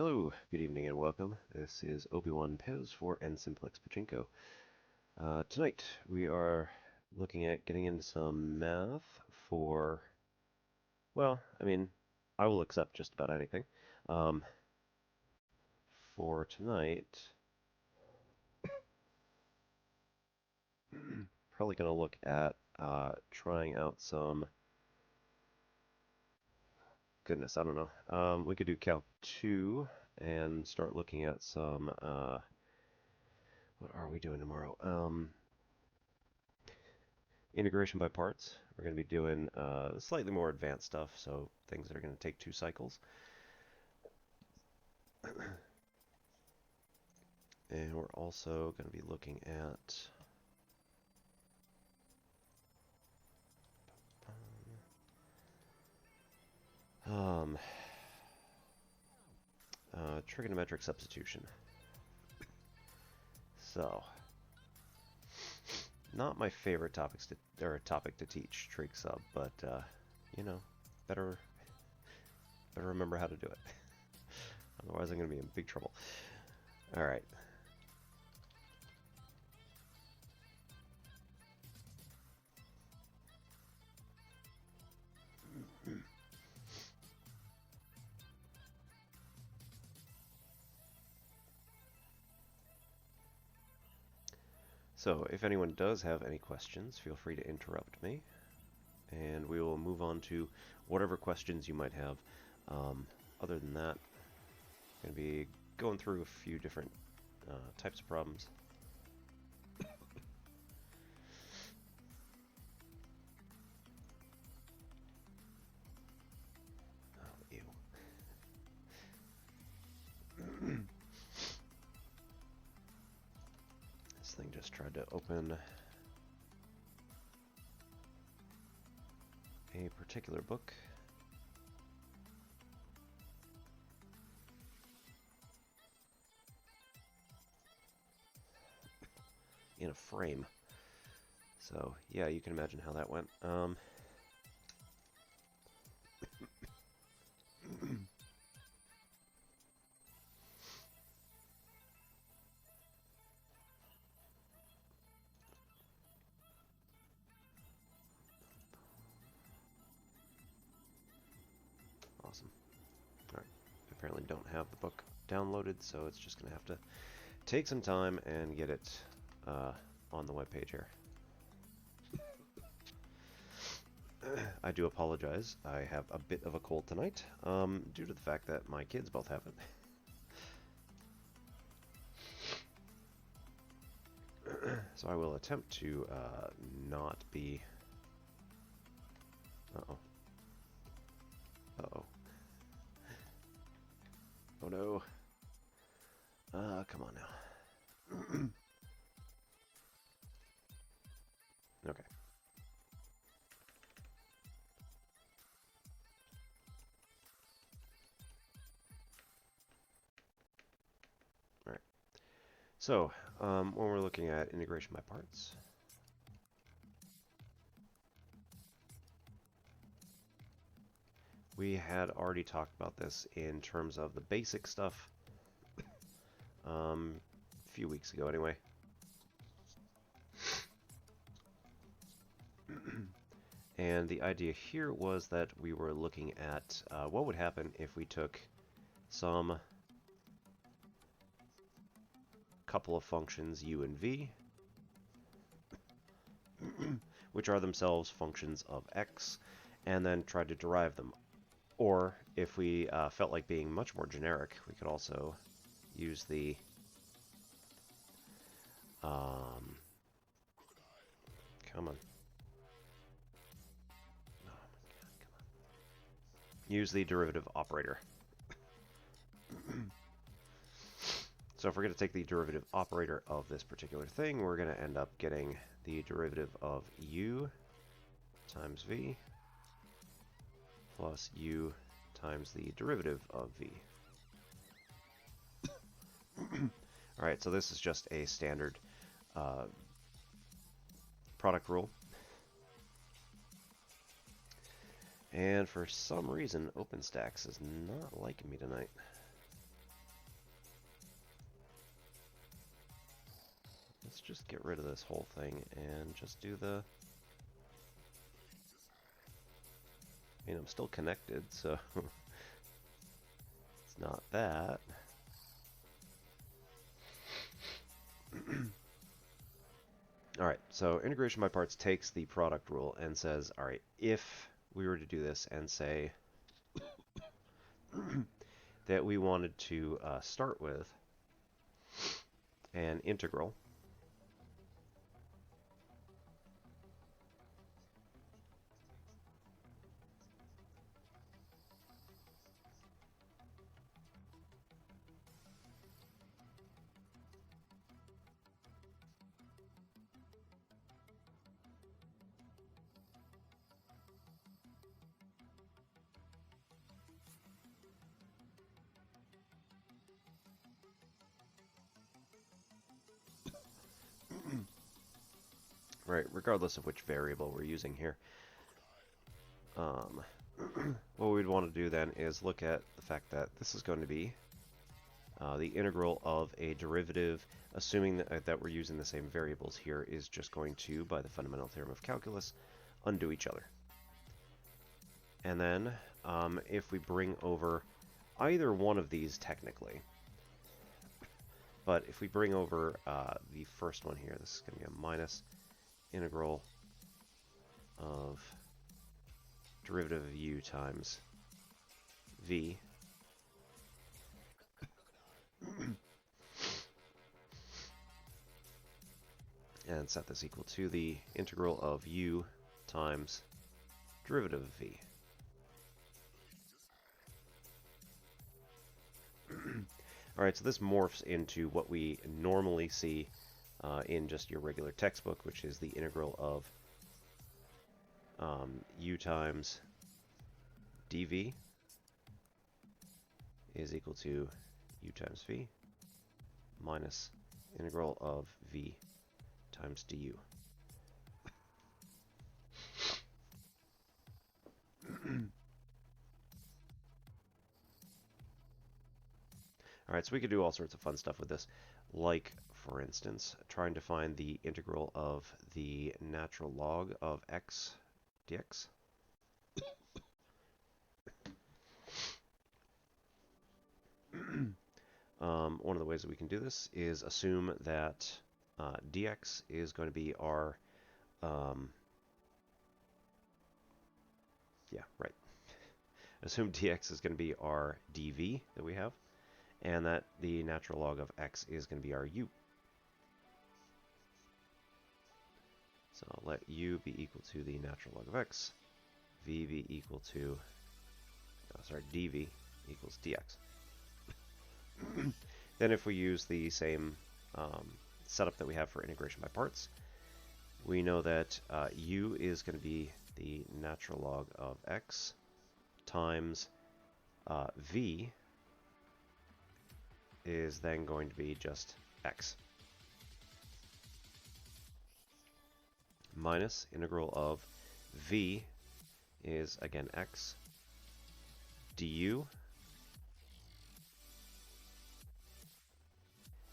Hello, good evening, and welcome. This is Obi-Wan Pez for N-Simplex Pachinko. Tonight we are looking at getting into some math for, well, I will accept just about anything. Um, for tonight, probably going to look at trying out some, goodness, I don't know. We could do Calc 2 and start looking at some, what are we doing tomorrow? Integration by parts. We're going to be doing slightly more advanced stuff, so things that are going to take 2 cycles. And we're also going to be looking at trigonometric substitution. So, not my favorite topic to teach, trig sub, but you know, better remember how to do it. Otherwise, I'm going to be in big trouble. All right. So, if anyone does have any questions, feel free to interrupt me, and we will move on to whatever questions you might have. Other than that, I'm going to be going through a few different types of problems. Oh, ew. This thing just tried to open a particular book. In a frame. So, yeah, you can imagine how that went. Awesome. Alright, apparently don't have the book downloaded, so it's just going to have to take some time and get it on the web page here. I do apologize. I have a bit of a cold tonight, due to the fact that my kids both have it. So I will attempt to not be... Uh-oh. Uh-oh. Oh no. Come on now. Okay. Alright. So, when we're looking at integration by parts, we had already talked about this in terms of the basic stuff a few weeks ago anyway. And the idea here was that we were looking at what would happen if we took some couple of functions u and v, which are themselves functions of x, and then tried to derive them. Or, if we felt like being much more generic, we could also use the come on. Oh my god, come on. Use the derivative operator. So if we're going to take the derivative operator of this particular thing, we're going to end up getting the derivative of u times v plus u times the derivative of v. Alright, so this is just a standard product rule. And for some reason, OpenStax is not liking me tonight. just get rid of this whole thing and just do the... I mean, I'm still connected, so it's not that. Alright, so integration by parts takes the product rule and says, alright, if we were to do this and say that we wanted to start with an integral right, regardless of which variable we're using here. What we'd want to do then is look at the fact that this is going to be the integral of a derivative, assuming that we're using the same variables here, is just going to, by the fundamental theorem of calculus, undo each other. And then if we bring over either one of these technically, but if we bring over the first one here, this is going to be a minus integral of derivative of u times v and set this equal to the integral of u times derivative of v. Alright, so this morphs into what we normally see in just your regular textbook, which is the integral of u times dv is equal to u times v minus integral of v times du. Alright, so we could do all sorts of fun stuff with this, like, for instance, trying to find the integral of the natural log of x dx. One of the ways that we can do this is assume that dx is going to be our... Assume dx is going to be our dv that we have, and that the natural log of x is going to be our u. So let u be equal to the natural log of x, v be equal to, dv equals dx. Then if we use the same setup that we have for integration by parts, we know that u is going to be the natural log of x times v is then going to be just x minus integral of v is again x du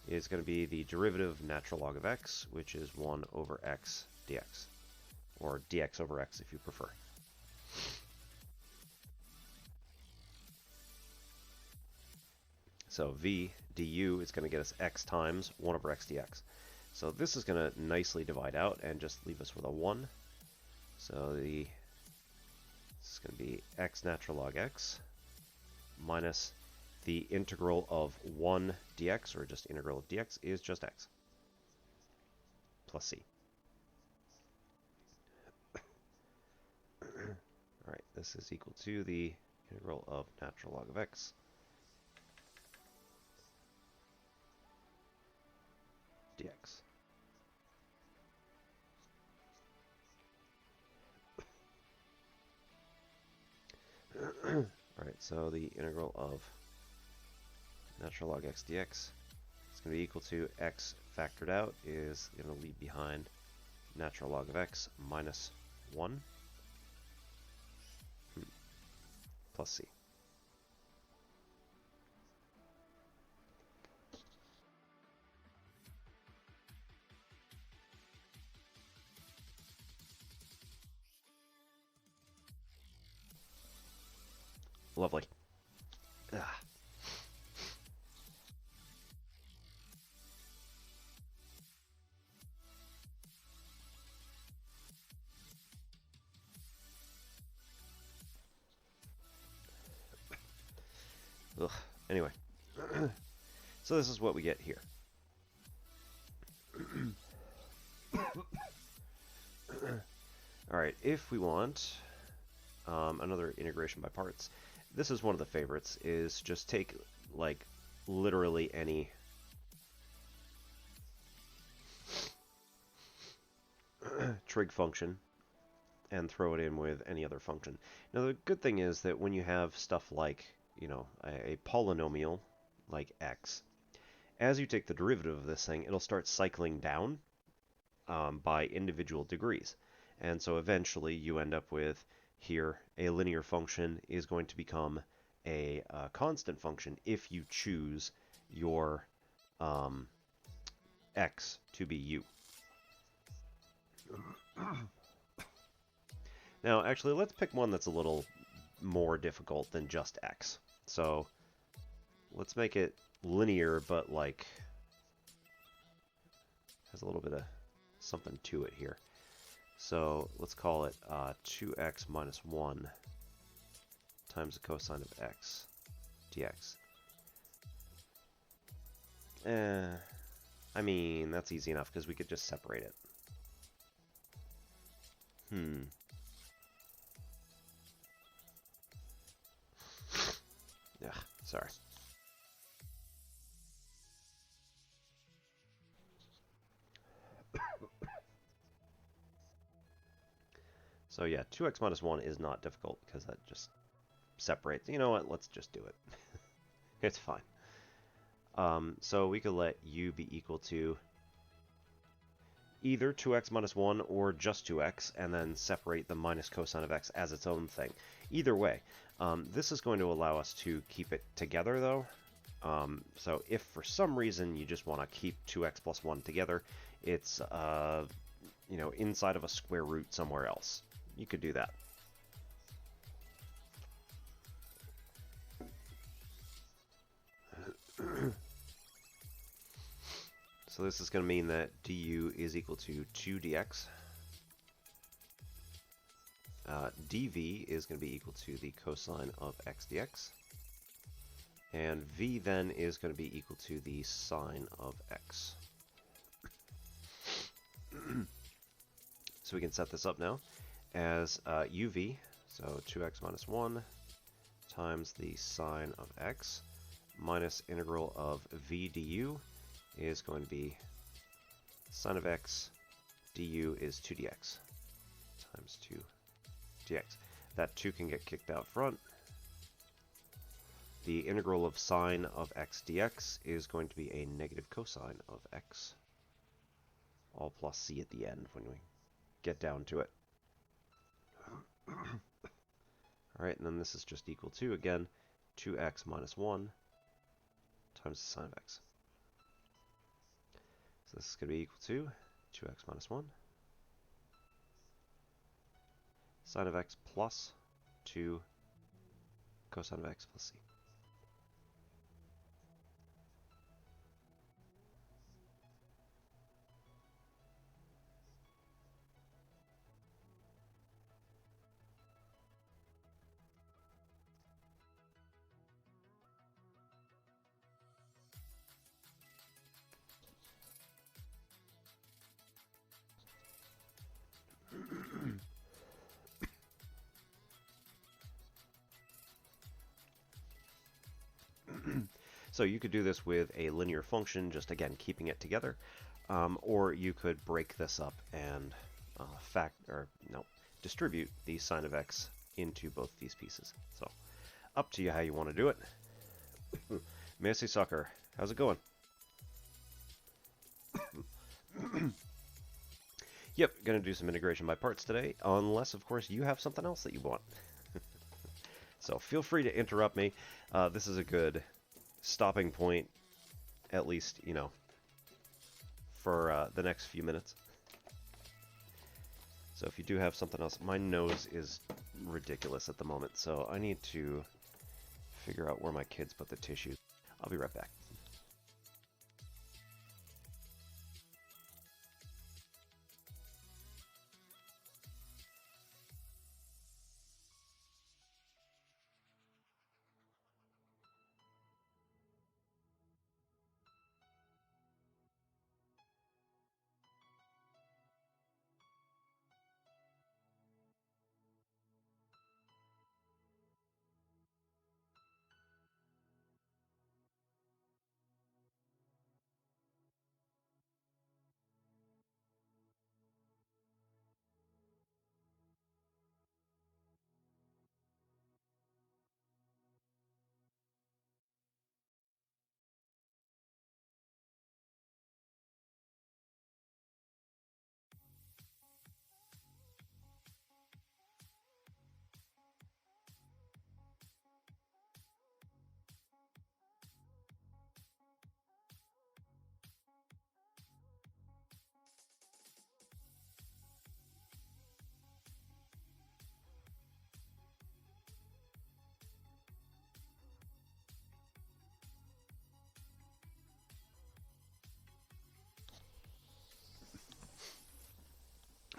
is going to be the derivative of natural log of x, which is 1 over x dx, or dx over x if you prefer. So v du is going to get us x times 1 over x dx. So this is going to nicely divide out and just leave us with a 1. So this is going to be x natural log x minus the integral of 1 dx, or just integral of dx, is just x plus c. Alright, this is equal to the integral of natural log of x dx. Alright, so the integral of natural log x dx is going to be equal to x factored out is going to leave behind natural log of x minus 1 plus c. Lovely. Ah. Ugh. Anyway. So this is what we get here. Alright, if we want another integration by parts, this is one of the favorites, is just take, like, literally any trig function and throw it in with any other function. Now the good thing is that when you have stuff like, you know, a polynomial like x, as you take the derivative of this thing, it'll start cycling down by individual degrees. And so eventually you end up with here a linear function is going to become a constant function if you choose your x to be u. Now, actually, let's pick one that's a little more difficult than just x. So let's make it linear, but like has a little bit of something to it here. So let's call it 2x minus 1 times the cosine of x dx. I mean, that's easy enough because we could just separate it. Yeah, sorry. So yeah, 2x minus 1 is not difficult because that just separates. You know what? Let's just do it. It's fine. So we could let u be equal to either 2x minus 1 or just 2x, and then separate the minus cosine of x as its own thing. Either way, this is going to allow us to keep it together, though. So if for some reason you just want to keep 2x plus 1 together, it's you know, inside of a square root somewhere else. You could do that. So this is going to mean that du is equal to 2 dx. dv is going to be equal to the cosine of x dx. And v then is going to be equal to the sine of x. So we can set this up now as uv, so 2x minus 1 times the sine of x minus integral of v du is going to be sine of x du is 2 dx times 2 dx. That 2 can get kicked out front. The integral of sine of x dx is going to be a negative cosine of x, all plus c at the end when we get down to it. Alright, and then this is just equal to, again, 2x minus 1 times the sine of x. So this is going to be equal to 2x minus 1 sine of x plus 2 cosine of x plus c. So you could do this with a linear function, just again keeping it together, or you could break this up and distribute the sine of x into both these pieces. So up to you how you want to do it. Messi Soccer, how's it going? Yep, gonna do some integration by parts today, unless of course you have something else that you want. So feel free to interrupt me. This is a good stopping point, at least, you know, for the next few minutes. So if you do have something else, my nose is ridiculous at the moment, so I need to figure out where my kids put the tissues. I'll be right back.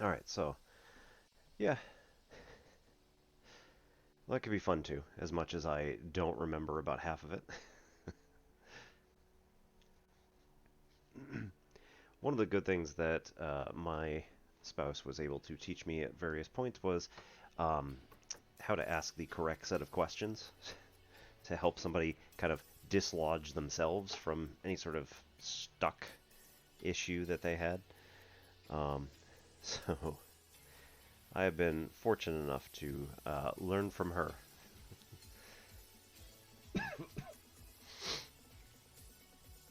All right, so yeah, that could be fun too, as much as I don't remember about half of it. One of the good things that my spouse was able to teach me at various points was um, how to ask the correct set of questions to help somebody kind of dislodge themselves from any sort of stuck issue that they had. Um, so I have been fortunate enough to learn from her.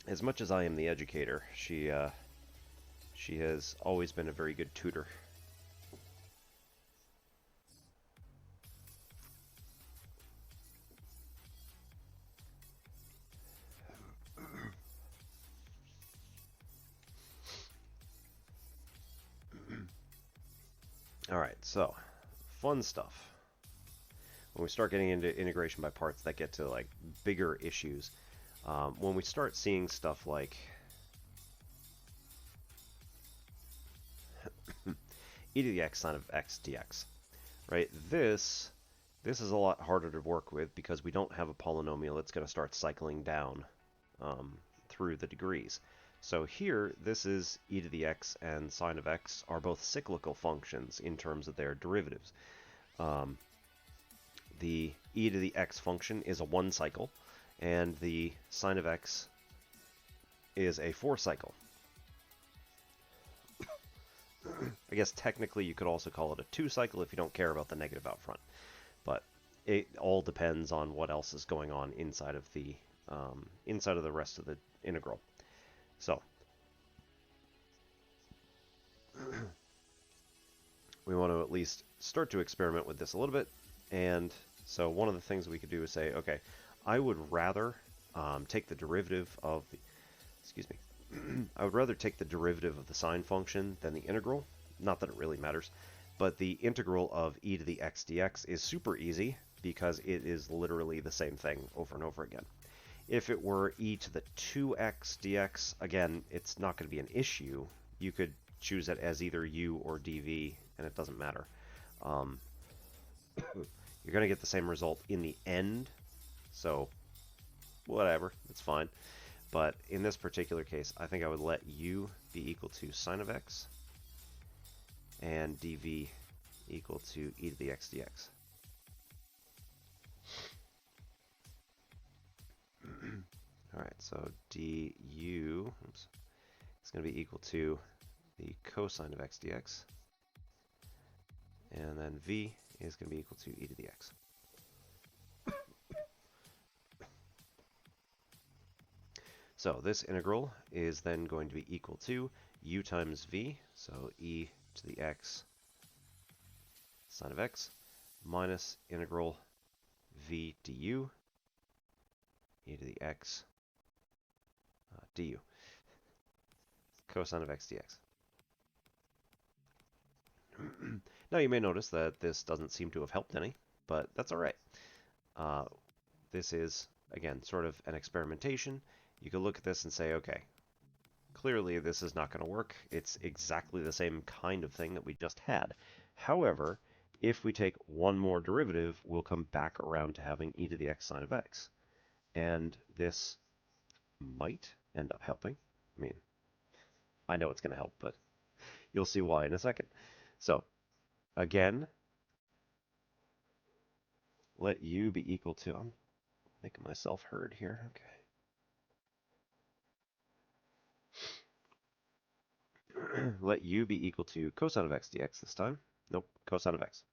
As much as I am the educator, she has always been a very good tutor. All right, so fun stuff. When we start getting into integration by parts that get to like bigger issues, when we start seeing stuff like e to the x sine of x dx, right? This is a lot harder to work with because we don't have a polynomial that's going to start cycling down through the degrees. So here, this is e to the x and sine of x are both cyclical functions in terms of their derivatives. The e to the x function is a 1 cycle, and the sine of x is a 4 cycle. I guess technically you could also call it a 2 cycle if you don't care about the negative out front. But it all depends on what else is going on inside of the rest of the integral. So we want to at least start to experiment with this a little bit. And so one of the things we could do is say, okay, I would rather take the derivative of the, excuse me, I would rather take the derivative of the sine function than the integral. Not that it really matters, but the integral of e to the x dx is super easy because it is literally the same thing over and over again. If it were e to the 2x dx, again, it's not going to be an issue. You could choose it as either u or dv, and it doesn't matter. You're going to get the same result in the end, so whatever, it's fine. But in this particular case, I think I would let u be equal to sine of x and dv equal to e to the x dx. All right, so du is going to be equal to the cosine of x dx, and then v is going to be equal to e to the x. So this integral is then going to be equal to u times v, so e to the x sine of x, minus integral v du, e to the x du, cosine of x dx. Now you may notice that this doesn't seem to have helped any, but that's all right. this is, again, sort of an experimentation. You could look at this and say, okay, clearly this is not going to work. It's exactly the same kind of thing that we just had. However, if we take one more derivative, we'll come back around to having e to the x sine of x. And this might end up helping. I mean, I know it's going to help, but you'll see why in a second. So, again, let u be equal to, I'm making myself heard here, okay. Let u be equal to cosine of x dx this time. Nope, cosine of x.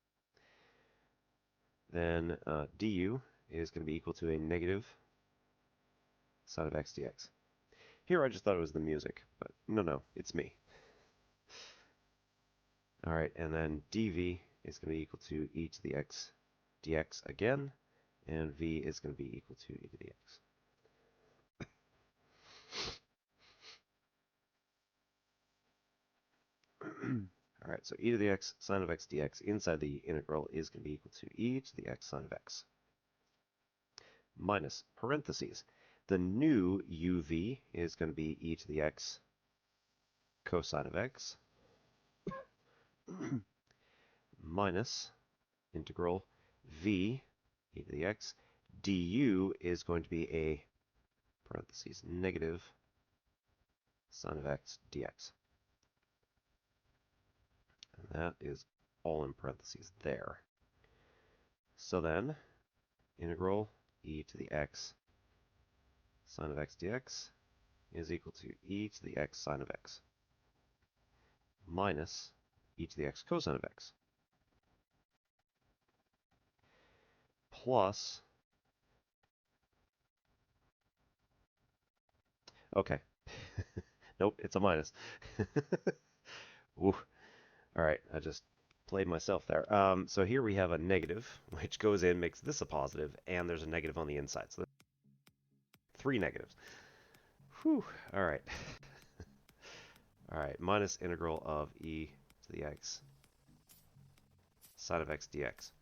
Then du is going to be equal to a negative sine of x dx. Here I just thought it was the music, but no, it's me. All right, and then dv is going to be equal to e to the x dx again, and v is going to be equal to e to the x. All right, so e to the x sine of x dx inside the integral is going to be equal to e to the x sine of x minus parentheses. The new uv is going to be e to the x cosine of x minus integral v e to the x du is going to be a parentheses negative sine of x dx. And that is all in parentheses there. So then, integral e to the x sine of x dx is equal to e to the x sine of x minus e to the x cosine of x plus, okay, nope, it's a minus. Ooh. All right, I just played myself there. So here we have a negative, which goes in, makes this a positive, and there's a negative on the inside. So three negatives. Whew, all right. All right, minus integral of e to the x sine of x dx.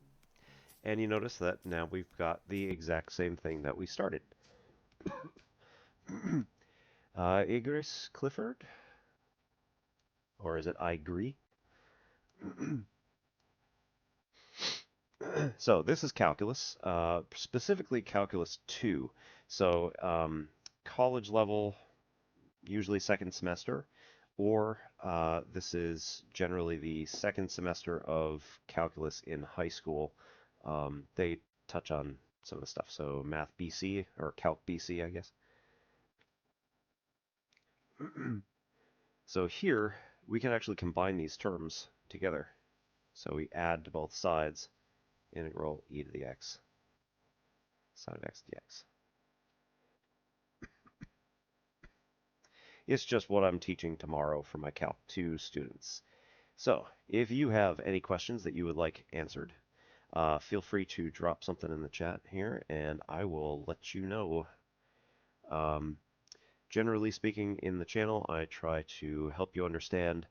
And you notice that now we've got the exact same thing that we started. Igris Clifford? Or is it I agree? So this is calculus, specifically calculus 2. So college level, usually second semester, or this is generally the second semester of calculus in high school. They touch on some of the stuff. So Math BC, or Calc BC, I guess. So here, we can actually combine these terms together. So we add to both sides integral e to the x sine of x dx. It's just what I'm teaching tomorrow for my Calc II students. So if you have any questions that you would like answered, feel free to drop something in the chat here, and I will let you know. Generally speaking, in the channel, I try to help you understand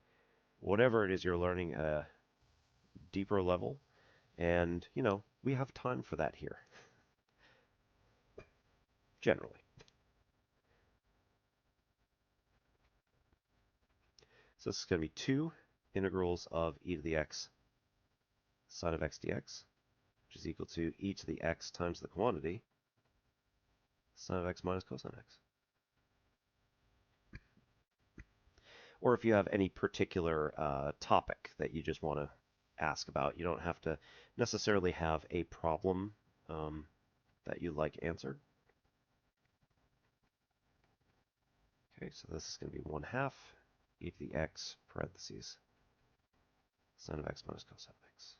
whatever it is you're learning at a deeper level, and, you know, we have time for that here, generally. So this is going to be 2 integrals of e to the x sine of x dx, which is equal to e to the x times the quantity sine of x minus cosine x. Or if you have any particular topic that you just want to ask about, you don't have to necessarily have a problem that you'd like answered. Okay, so this is going to be 1/2 e to the x parentheses sine of x minus cosine of x.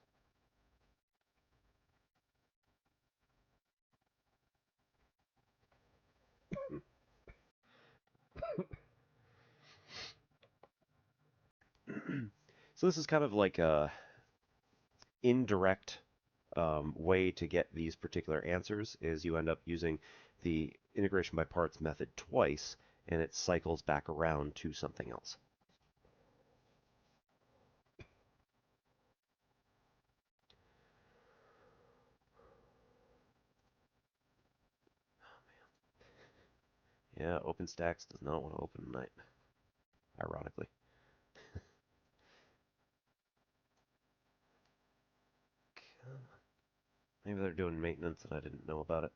So this is kind of like a indirect way to get these particular answers is you end up using the integration by parts method twice, and it cycles back around to something else. Yeah, OpenStax does not want to open tonight, ironically. Maybe they're doing maintenance and I didn't know about it.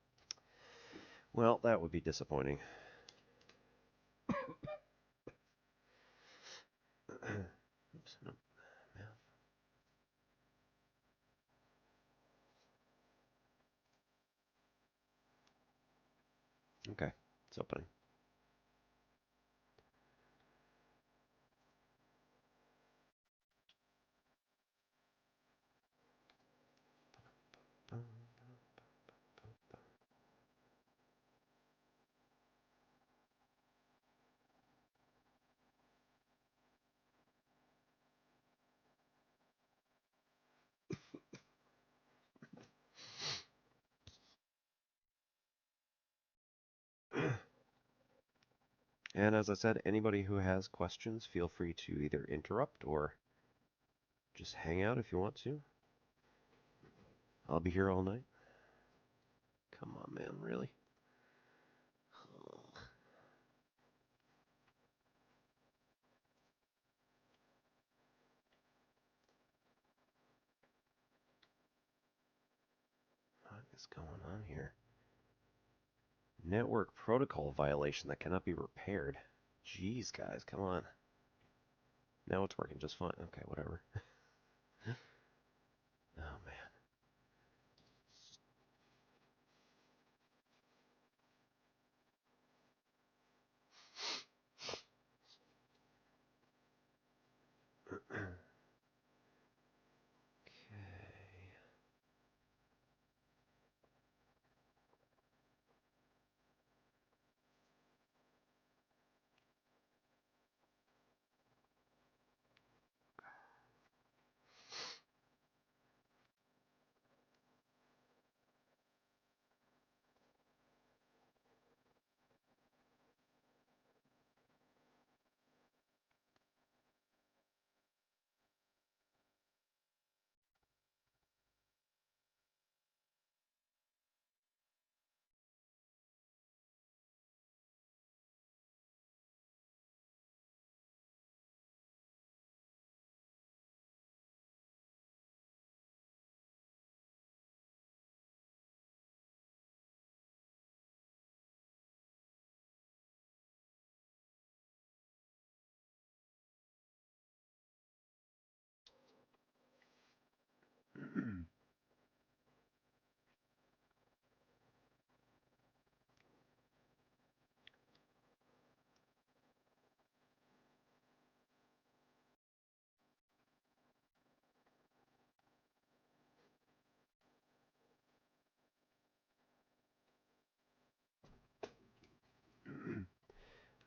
Well, that would be disappointing. Oops, no, okay, it's opening. And as I said, anybody who has questions, feel free to either interrupt or just hang out if you want to. I'll be here all night. Come on, man, really? What is going on here? Network protocol violation that cannot be repaired. Jeez, guys, come on. Now it's working just fine. Okay, whatever. Oh, man.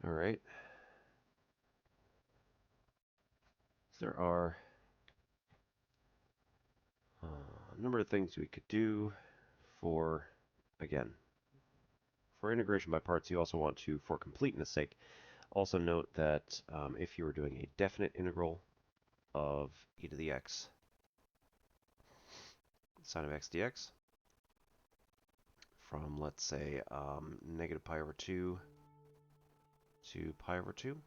All right. So there are a number of things we could do for, again, for integration by parts. You also want to, for completeness sake, also note that if you were doing a definite integral of e to the x sine of x dx from, let's say, negative pi over 2 to pi over 2,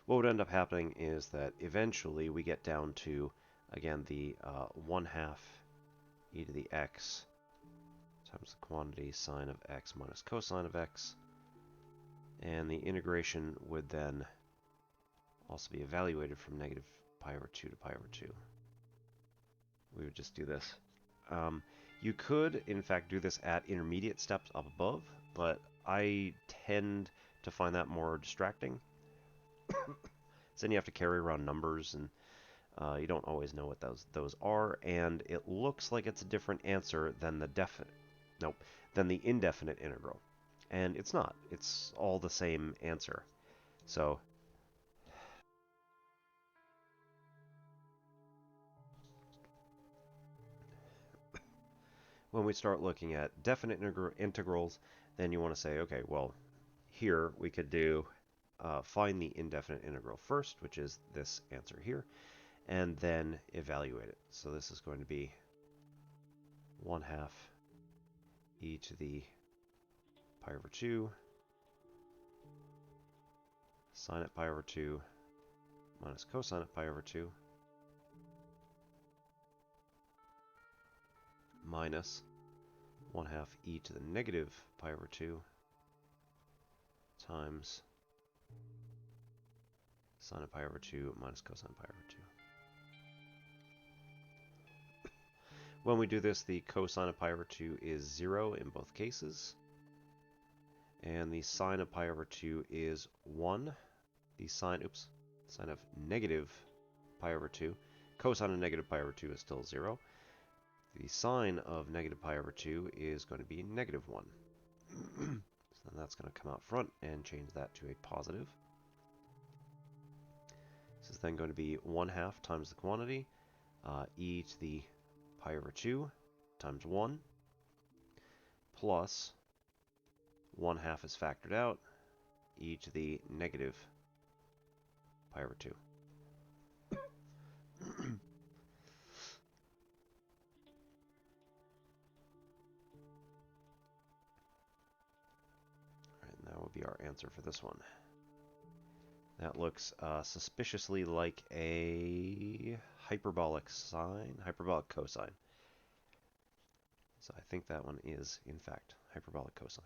what would end up happening is that eventually we get down to, again, the 1/2 e to the x times the quantity sine of x minus cosine of x, and the integration would then also be evaluated from negative pi over 2 to pi over 2. We would just do this. You could, in fact, do this at intermediate steps up above, but I tend to find that more distracting. So then you have to carry around numbers, and you don't always know what those are, and it looks like it's a different answer than than the indefinite integral. And it's not. It's all the same answer. So when we start looking at definite integrals, then you want to say, okay, well, here we could do find the indefinite integral first, which is this answer here, and then evaluate it. So this is going to be 1/2 e to the pi over 2 sine at pi over 2 minus cosine at pi over 2 minus 1/2 e to the negative pi over 2 times sine of pi over 2 minus cosine pi over 2. When we do this, the cosine of pi over 2 is 0 in both cases, and the sine of pi over 2 is 1. The sine of negative pi over 2, cosine of negative pi over 2 is still 0. The sine of negative pi over 2 is going to be negative 1. So then that's going to come out front and change that to a positive. This is then going to be 1/2 times the quantity, e to the pi over 2 times 1, plus 1/2 is factored out, e to the negative pi over 2. Alright, that will be our answer for this one. That looks suspiciously like a hyperbolic cosine. So I think that one is, in fact, hyperbolic cosine.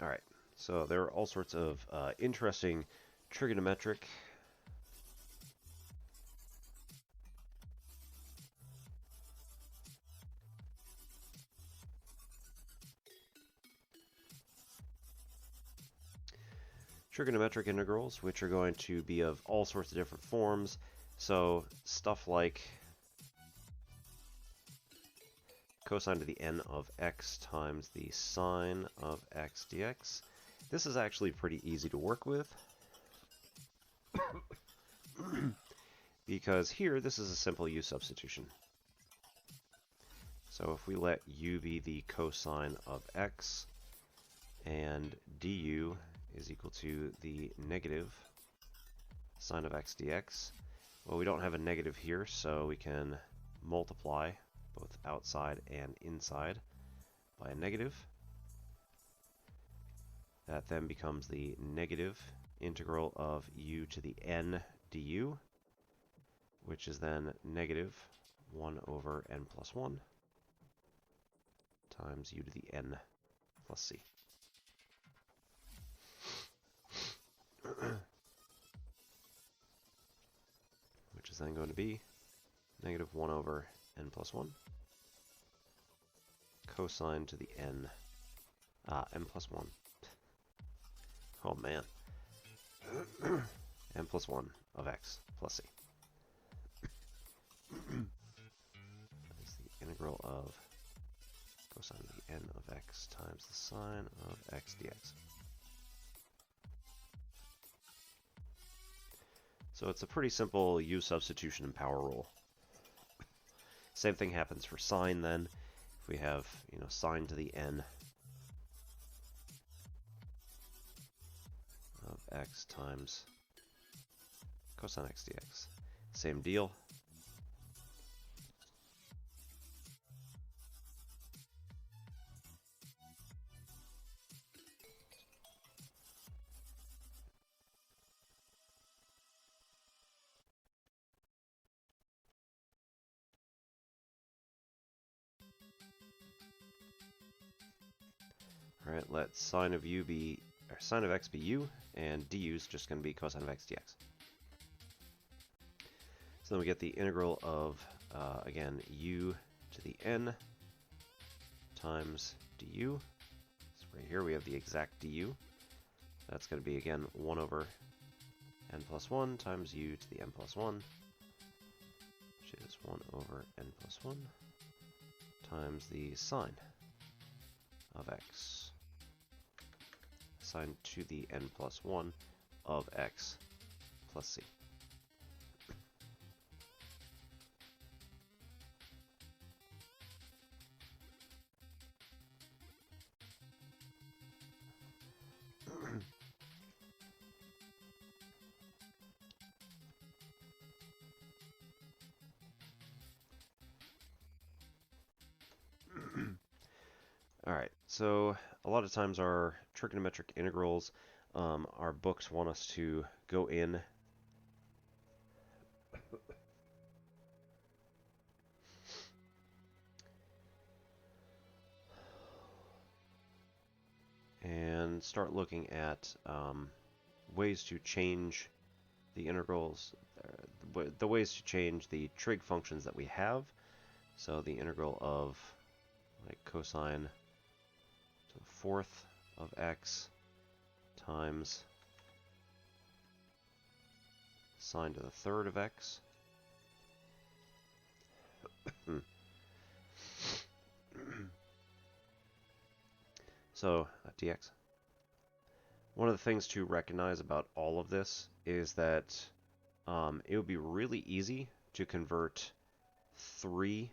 All right, so there are all sorts of interesting trigonometric integrals, which are going to be of all sorts of different forms. So stuff like cosine to the n of x times the sine of x dx. This is actually pretty easy to work with because here this is a simple u substitution. So if we let u be the cosine of x and du is equal to the negative sine of x dx, well, we don't have a negative here, so we can multiply both outside and inside by a negative. That then becomes the negative integral of u to the n du, which is then negative 1 over n plus 1 times u to the n plus c. Which is then going to be negative 1 over n plus 1 cosine to the n plus 1. Oh man. n plus 1 of x plus c. That is the integral of cosine to the n of x times the sine of x dx. So it's a pretty simple u substitution and power rule. Same thing happens for sine then. If we have, sine to the n of x times cosine x dx. Same deal. Alright, let sine of u be, or sine of x be u, and du is just going to be cosine of x dx. So then we get the integral of, again, u to the n times du. So right here we have the exact du. That's going to be, again, 1 over n plus 1 times u to the n plus 1, which is 1 over n plus 1 times the sine of x, sine to the n plus 1 of x plus c. Alright, so a lot of times our trigonometric integrals, our books want us to go in and start looking at ways to change the integrals, the ways to change the trig functions that we have. So the integral of like cosine to the fourth of x times sine to the third of x. So dx. One of the things to recognize about all of this is that it would be really easy to convert 3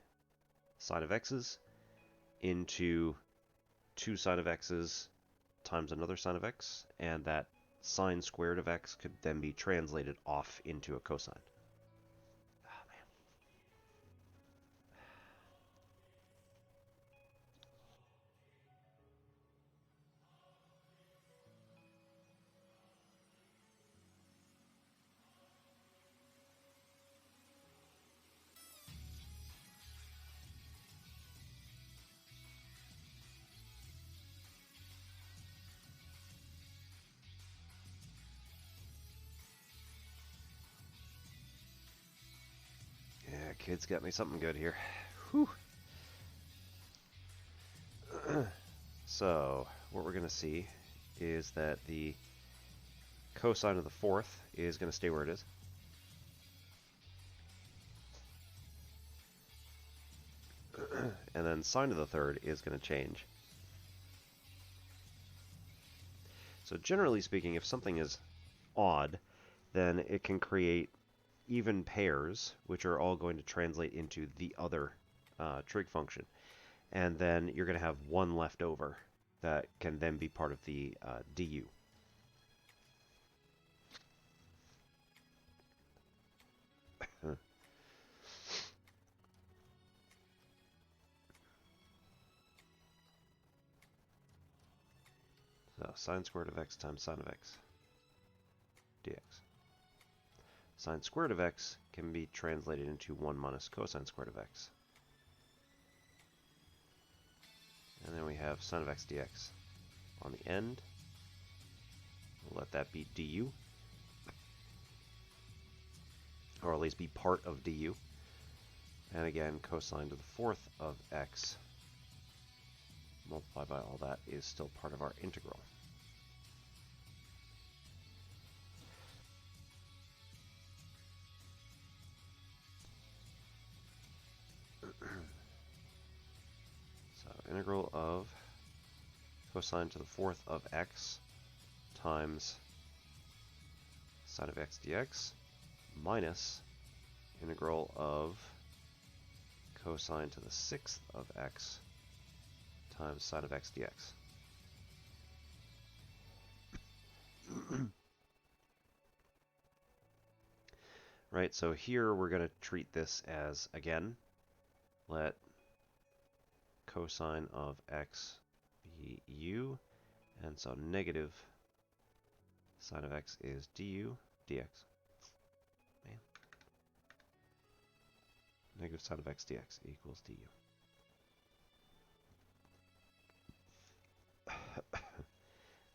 sine of x's into 2 sine of x's times another sine of x, and that sine squared of x could then be translated off into a cosine. Oh, man. Yeah, kids got me something good here. Whew. So, what we're going to see is that the cosine of the fourth is going to stay where it is. And then sine of the third is going to change. So generally speaking, if something is odd, then it can create even pairs, which are all going to translate into the other trig function. And then you're going to have one left over that can then be part of the du. So sine squared of x times sine of x dx. Sine squared of x can be translated into 1 minus cosine squared of x. And then we have sine of x dx on the end. We'll let that be du, or at least be part of du. And again, cosine to the fourth of x multiplied by all that is still part of our integral. So integral of cosine to the fourth of x times sine of x dx minus integral of cosine to the sixth of x times sine of x dx. Right, so here we're going to treat this as, again, let cosine of x be u, and so negative sine of x is du dx. Man. Negative sine of x dx equals du.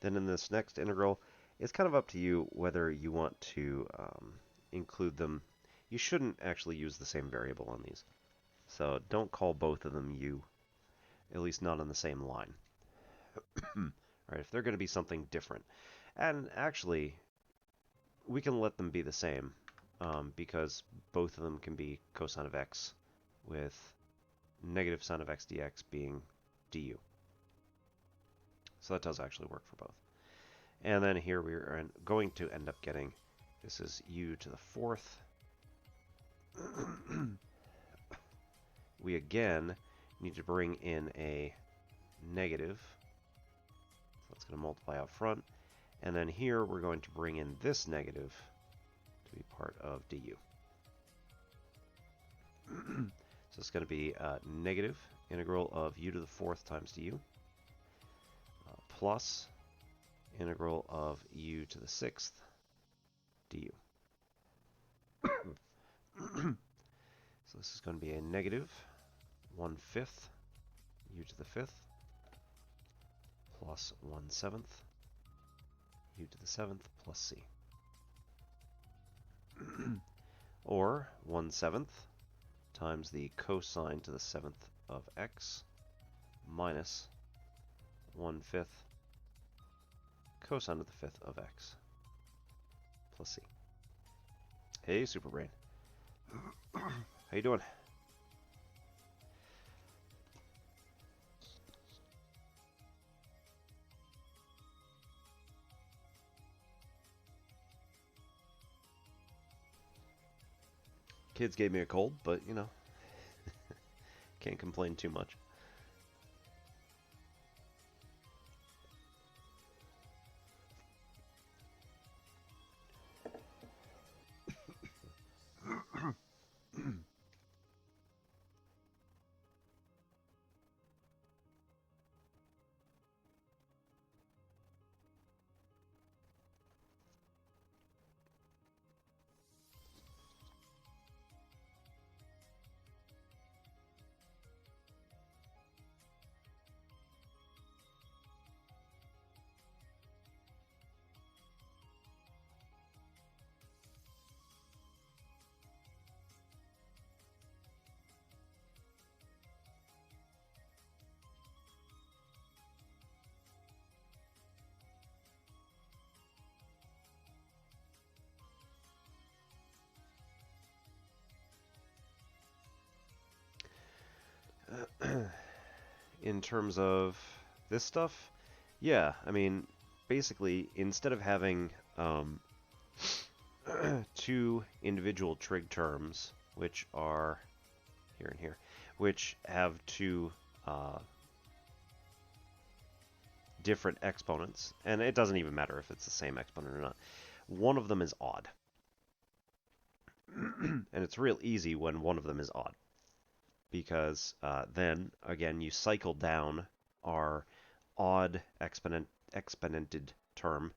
Then in this next integral, it's kind of up to you whether you want to include them. You shouldn't actually use the same variable on these. So don't call both of them u, at least not on the same line. Right, if they're going to be something different. And actually, we can let them be the same because both of them can be cosine of x with negative sine of x dx being du. So that does actually work for both. And then here we are going to end up getting, this is u to the fourth. We again need to bring in a negative. So that's going to multiply out front. And then here we're going to bring in this negative to be part of du. So it's going to be negative integral of u to the fourth times du plus integral of u to the sixth du. So this is going to be a negative 1/5 u to the fifth plus 1/7 u to the seventh plus c. Or 1/7 times the cosine to the seventh of x minus 1/5 cosine to the fifth of x plus c. Hey, Superbrain. How you doing? Kids gave me a cold, but you know, can't complain too much. In terms of this stuff, yeah, I mean, basically, instead of having two individual trig terms, which are here and here, which have two different exponents, and it doesn't even matter if it's the same exponent or not, one of them is odd. And it's real easy when one of them is odd, because then, again, you cycle down our odd exponented term.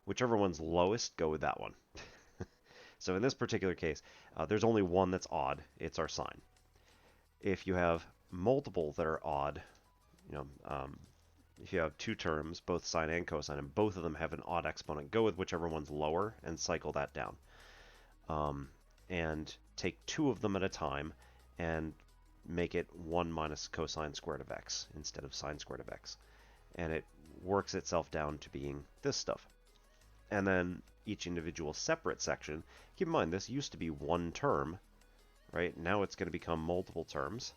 Whichever one's lowest, go with that one. So in this particular case, there's only one that's odd. It's our sine. If you have multiple that are odd, you know, if you have two terms, both sine and cosine, and both of them have an odd exponent, go with whichever one's lower and cycle that down. And take two of them at a time and make it 1 minus cosine squared of x instead of sine squared of x. And it works itself down to being this stuff. And then each individual separate section, keep in mind this used to be one term, right? Now it's going to become multiple terms.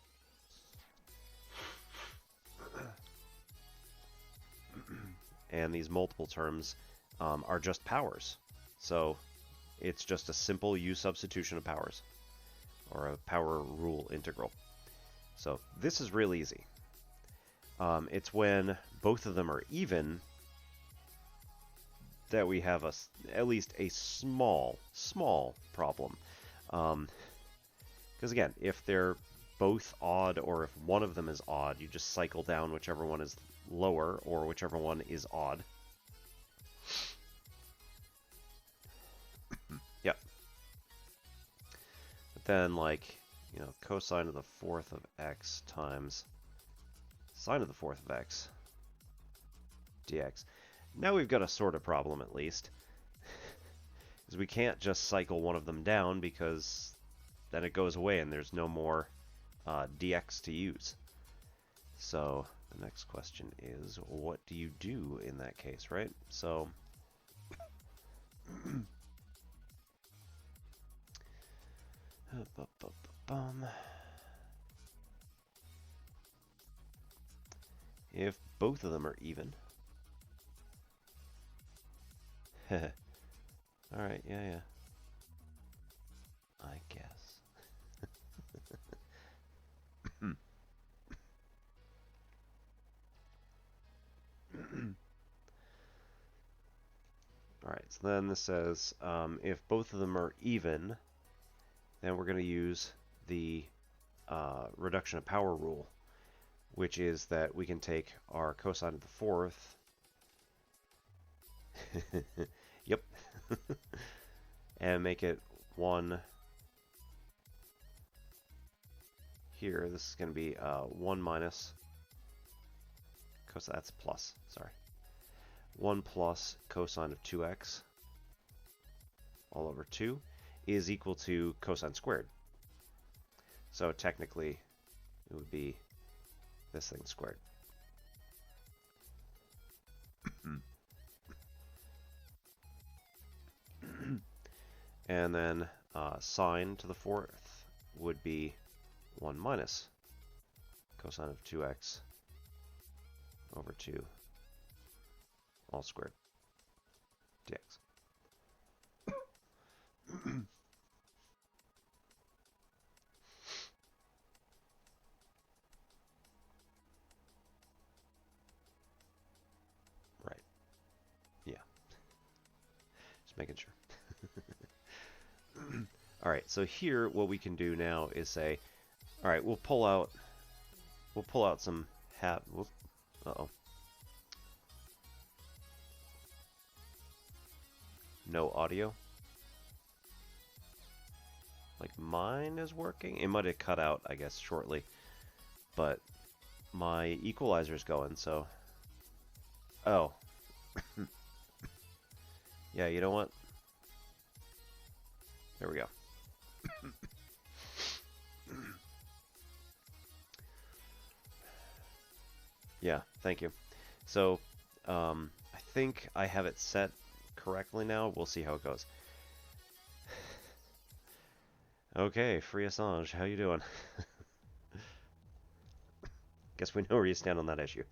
And these multiple terms are just powers. So it's just a simple u substitution of powers, or a power rule integral. So this is real easy. It's when both of them are even that we have at least a small problem. Because again, if they're both odd, or if one of them is odd, you just cycle down whichever one is lower, or whichever one is odd. Yep. But then, like, you know, cosine of the fourth of x times sine of the fourth of x dx. Now we've got a sort of problem at least, because we can't just cycle one of them down because then it goes away and there's no more dx to use. So the next question is, what do you do in that case, right? So if both of them are even, all right, yeah, I guess. All right, so then this says if both of them are even, then we're going to use the reduction of power rule, which is that we can take our cosine of the fourth. Yep. And make it 1 here. This is going to be 1 minus cosine, that's plus, sorry. 1 plus cosine of 2x all over 2 is equal to cosine squared. So technically, it would be this thing squared. And then sine to the fourth would be 1 minus cosine of 2x over 2 all squared dx. Right. Yeah. Just making sure. All right, so here what we can do now is say, all right, we'll pull out some uh-oh. No audio. Like mine is working. It might have cut out, I guess, shortly. But my equalizer's going, so oh. Yeah, you know what? There we go. Yeah, thank you. So, I think I have it set correctly now. We'll see how it goes. Okay, Free Assange, how you doing? Guess we know where you stand on that issue.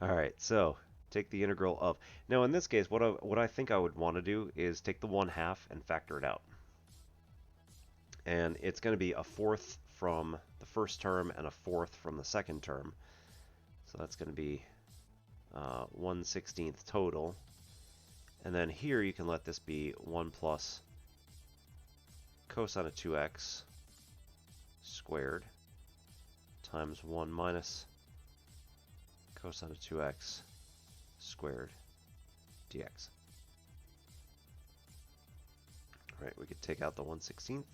All right, so take the integral of. Now, in this case, what I think I would want to do is take the 1/2 and factor it out. And it's going to be a fourth from the first term and a fourth from the second term. So that's going to be 1/16 total. And then here you can let this be 1 plus cosine of 2x squared times 1 minus cosine of 2x squared dx. All right, we could take out the 1/16.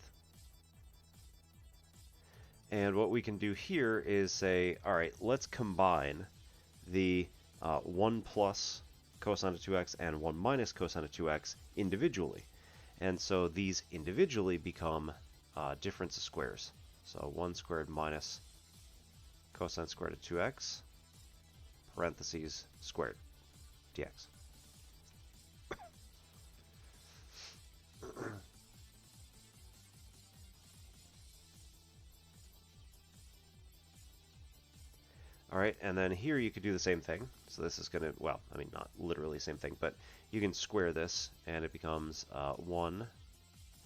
And what we can do here is say, all right, let's combine the 1 plus cosine of 2x and 1 minus cosine of 2x individually. And so these individually become difference of squares. So 1 squared minus cosine squared of 2x, parentheses, squared, dx. All right, and then here you could do the same thing. So this is going to, well, I mean, not literally the same thing, but you can square this, and it becomes 1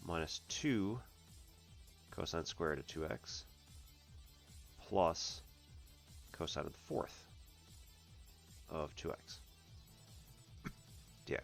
minus 2 cosine squared of 2x plus cosine of the fourth of 2x dx.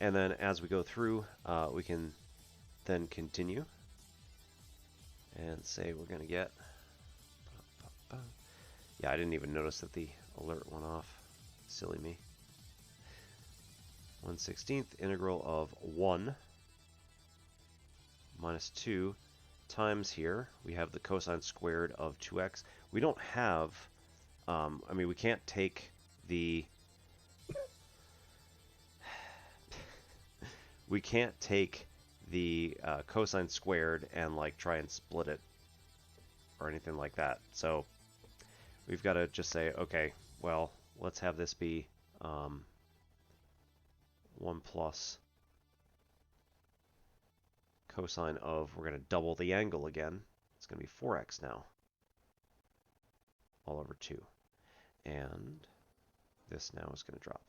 And then as we go through, we can then continue and say we're going to get... Yeah, I didn't even notice that the alert went off. Silly me. 1/16 integral of 1 minus 2 times here. We have the cosine squared of 2x. We don't have... I mean, we can't take the... we can't take the cosine squared and like try and split it or anything like that. So we've got to just say, okay, well, let's have this be 1 plus cosine of, we're going to double the angle again. It's going to be 4x now, all over 2. And this now is going to drop.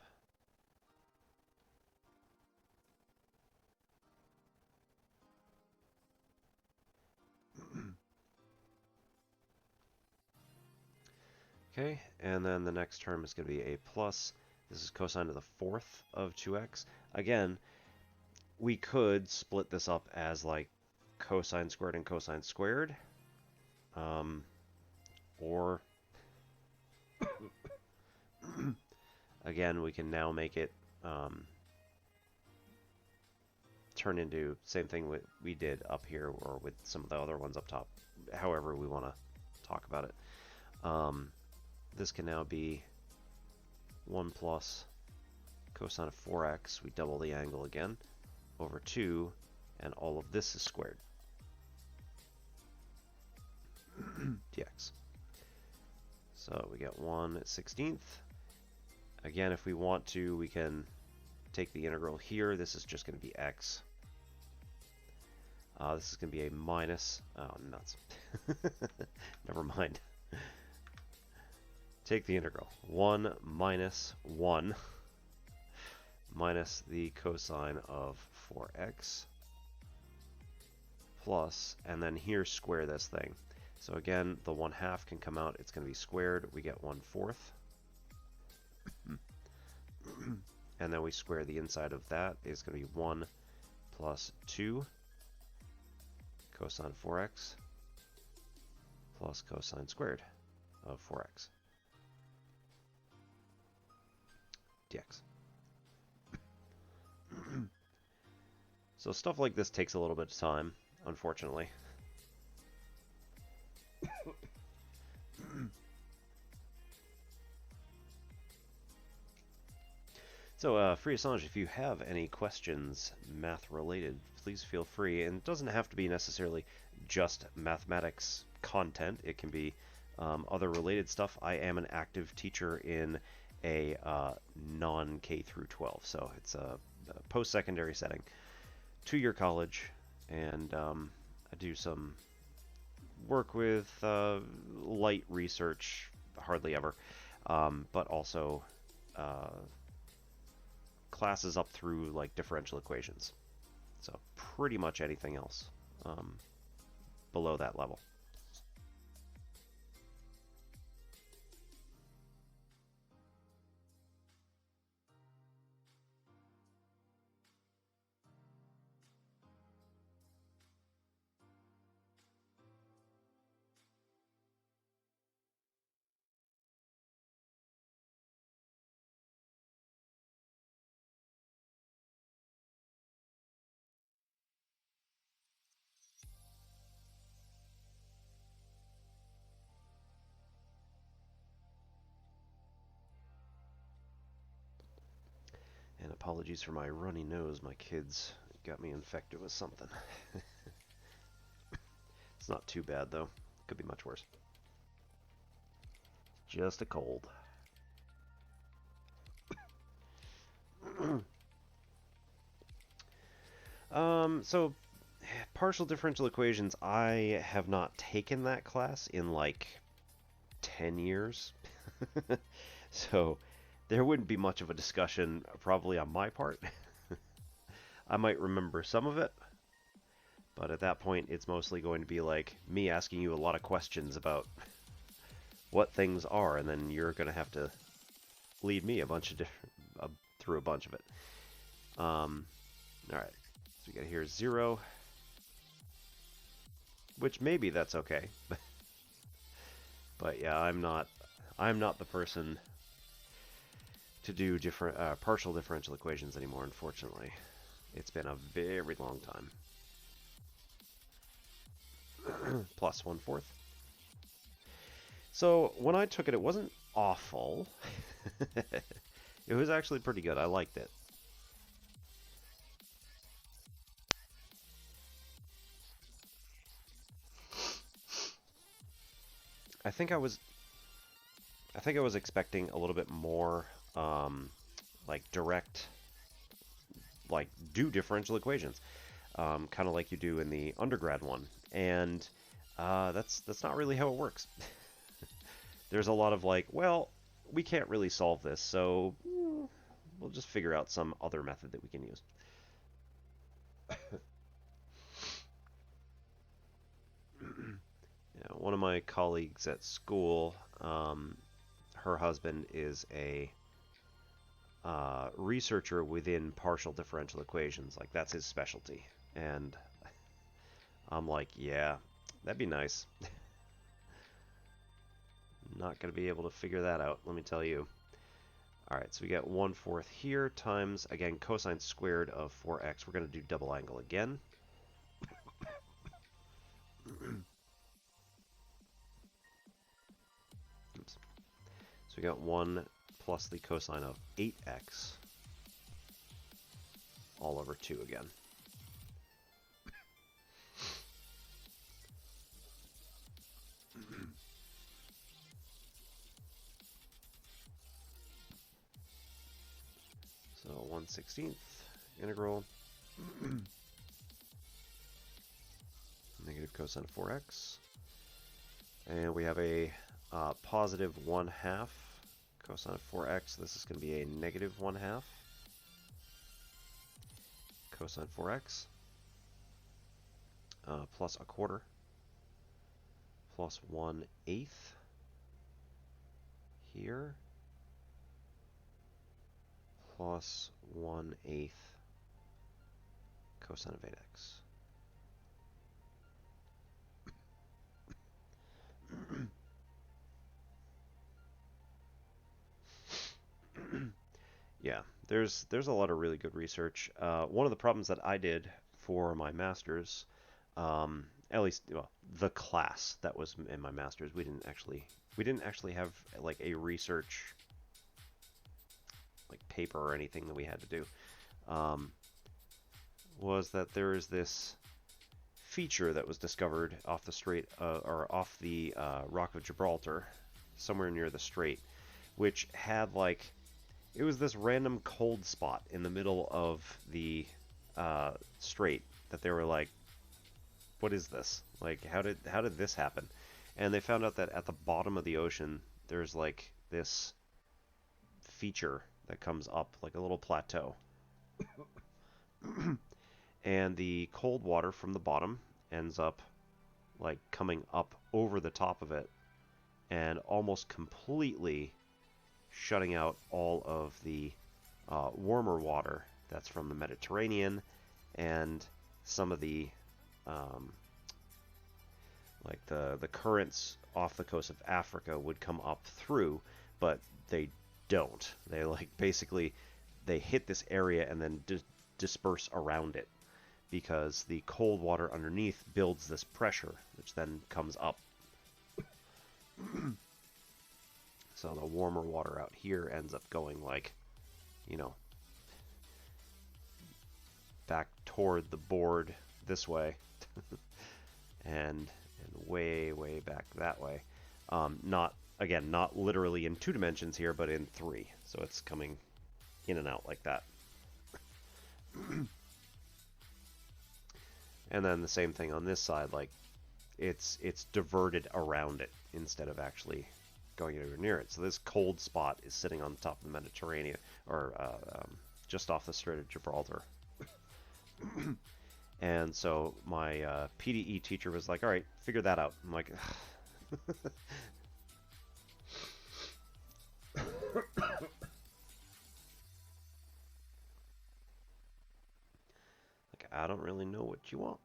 Okay, and then the next term is going to be a plus. This is cosine to the 4th of 2x. Again, we could split this up as like cosine squared and cosine squared. Or, again, we can now make it turn into same thing we did up here or with some of the other ones up top. However we want to talk about it. This can now be 1 plus cosine of 4x, we double the angle again, over 2, and all of this is squared. dx. So we get 1/16. Again, if we want to, we can take the integral here. This is just going to be x. This is going to be a minus. Oh, nuts. Never mind. Take the integral. 1 minus 1 minus the cosine of 4x plus, and then here square this thing. So again, the 1/2 can come out. It's going to be squared. We get 1/4. And then we square the inside of that. It's going to be 1 plus 2 cosine 4x plus cosine squared of 4x dx. So stuff like this takes a little bit of time, unfortunately. So, Free Assange, if you have any questions math-related, please feel free. And it doesn't have to be necessarily just mathematics content. It can be other related stuff. I am an active teacher in a non-K through 12, so it's a post-secondary setting, 2-year college, and I do some work with light research, hardly ever, but also classes up through like differential equations. So pretty much anything else below that level. And apologies for my runny nose. My kids got me infected with something. It's not too bad, though. Could be much worse. Just a cold. So partial differential equations, I have not taken that class in like 10 years. So there wouldn't be much of a discussion probably on my part. I might remember some of it, but at that point it's mostly going to be like me asking you a lot of questions about what things are, and then you're going to have to lead me a bunch of through a bunch of it. All right, so we got here 0, which maybe that's okay, but yeah, I'm not the person to do different partial differential equations anymore. Unfortunately, it's been a very long time. Plus 1/4. So when I took it, it wasn't awful. It was actually pretty good. I liked it. I think I was expecting a little bit more like direct, like do differential equations, kind of like you do in the undergrad one, and that's not really how it works. There's a lot of like, well, we can't really solve this, so we'll just figure out some other method that we can use. Yeah, one of my colleagues at school, her husband is a researcher within partial differential equations. Like, that's his specialty. And I'm like, yeah, that'd be nice. Not going to be able to figure that out, let me tell you. All right, so we got 1/4 here times, again, cosine squared of 4x. We're going to do double angle again. Oops. So we got 1 plus the cosine of 8x all over 2 again. So 1/16 integral negative cosine of 4x. And we have a positive 1/2 cosine of 4x. This is going to be a negative 1/2 cosine 4x plus 1/4 plus 1/8 here plus 1/8 cosine of 8x. Yeah, there's a lot of really good research. One of the problems that I did for my master's, at least, well, the class that was in my master's, we didn't actually have like a research like paper or anything that we had to do. Was that there is this feature that was discovered off the strait or off the Rock of Gibraltar, somewhere near the strait, which had like it was this random cold spot in the middle of the strait that they were like, what is this? Like, how did this happen? And they found out that at the bottom of the ocean, there's like this feature that comes up, like a little plateau. And the cold water from the bottom ends up like coming up over the top of it and almost completely shutting out all of the warmer water that's from the Mediterranean and some of the like the currents off the coast of Africa would come up through, but they don't. They like basically they hit this area and then disperse around it because the cold water underneath builds this pressure, which then comes up. So the warmer water out here ends up going like, you know, back toward the board this way, and way back that way. Not again, not literally in 2 dimensions here, but in 3. So it's coming in and out like that. And then the same thing on this side, like it's diverted around it instead of actually going anywhere near it. So this cold spot is sitting on top of the Mediterranean, or just off the Strait of Gibraltar. And so my PDE teacher was like, all right, figure that out. I'm like, I don't really know what you want.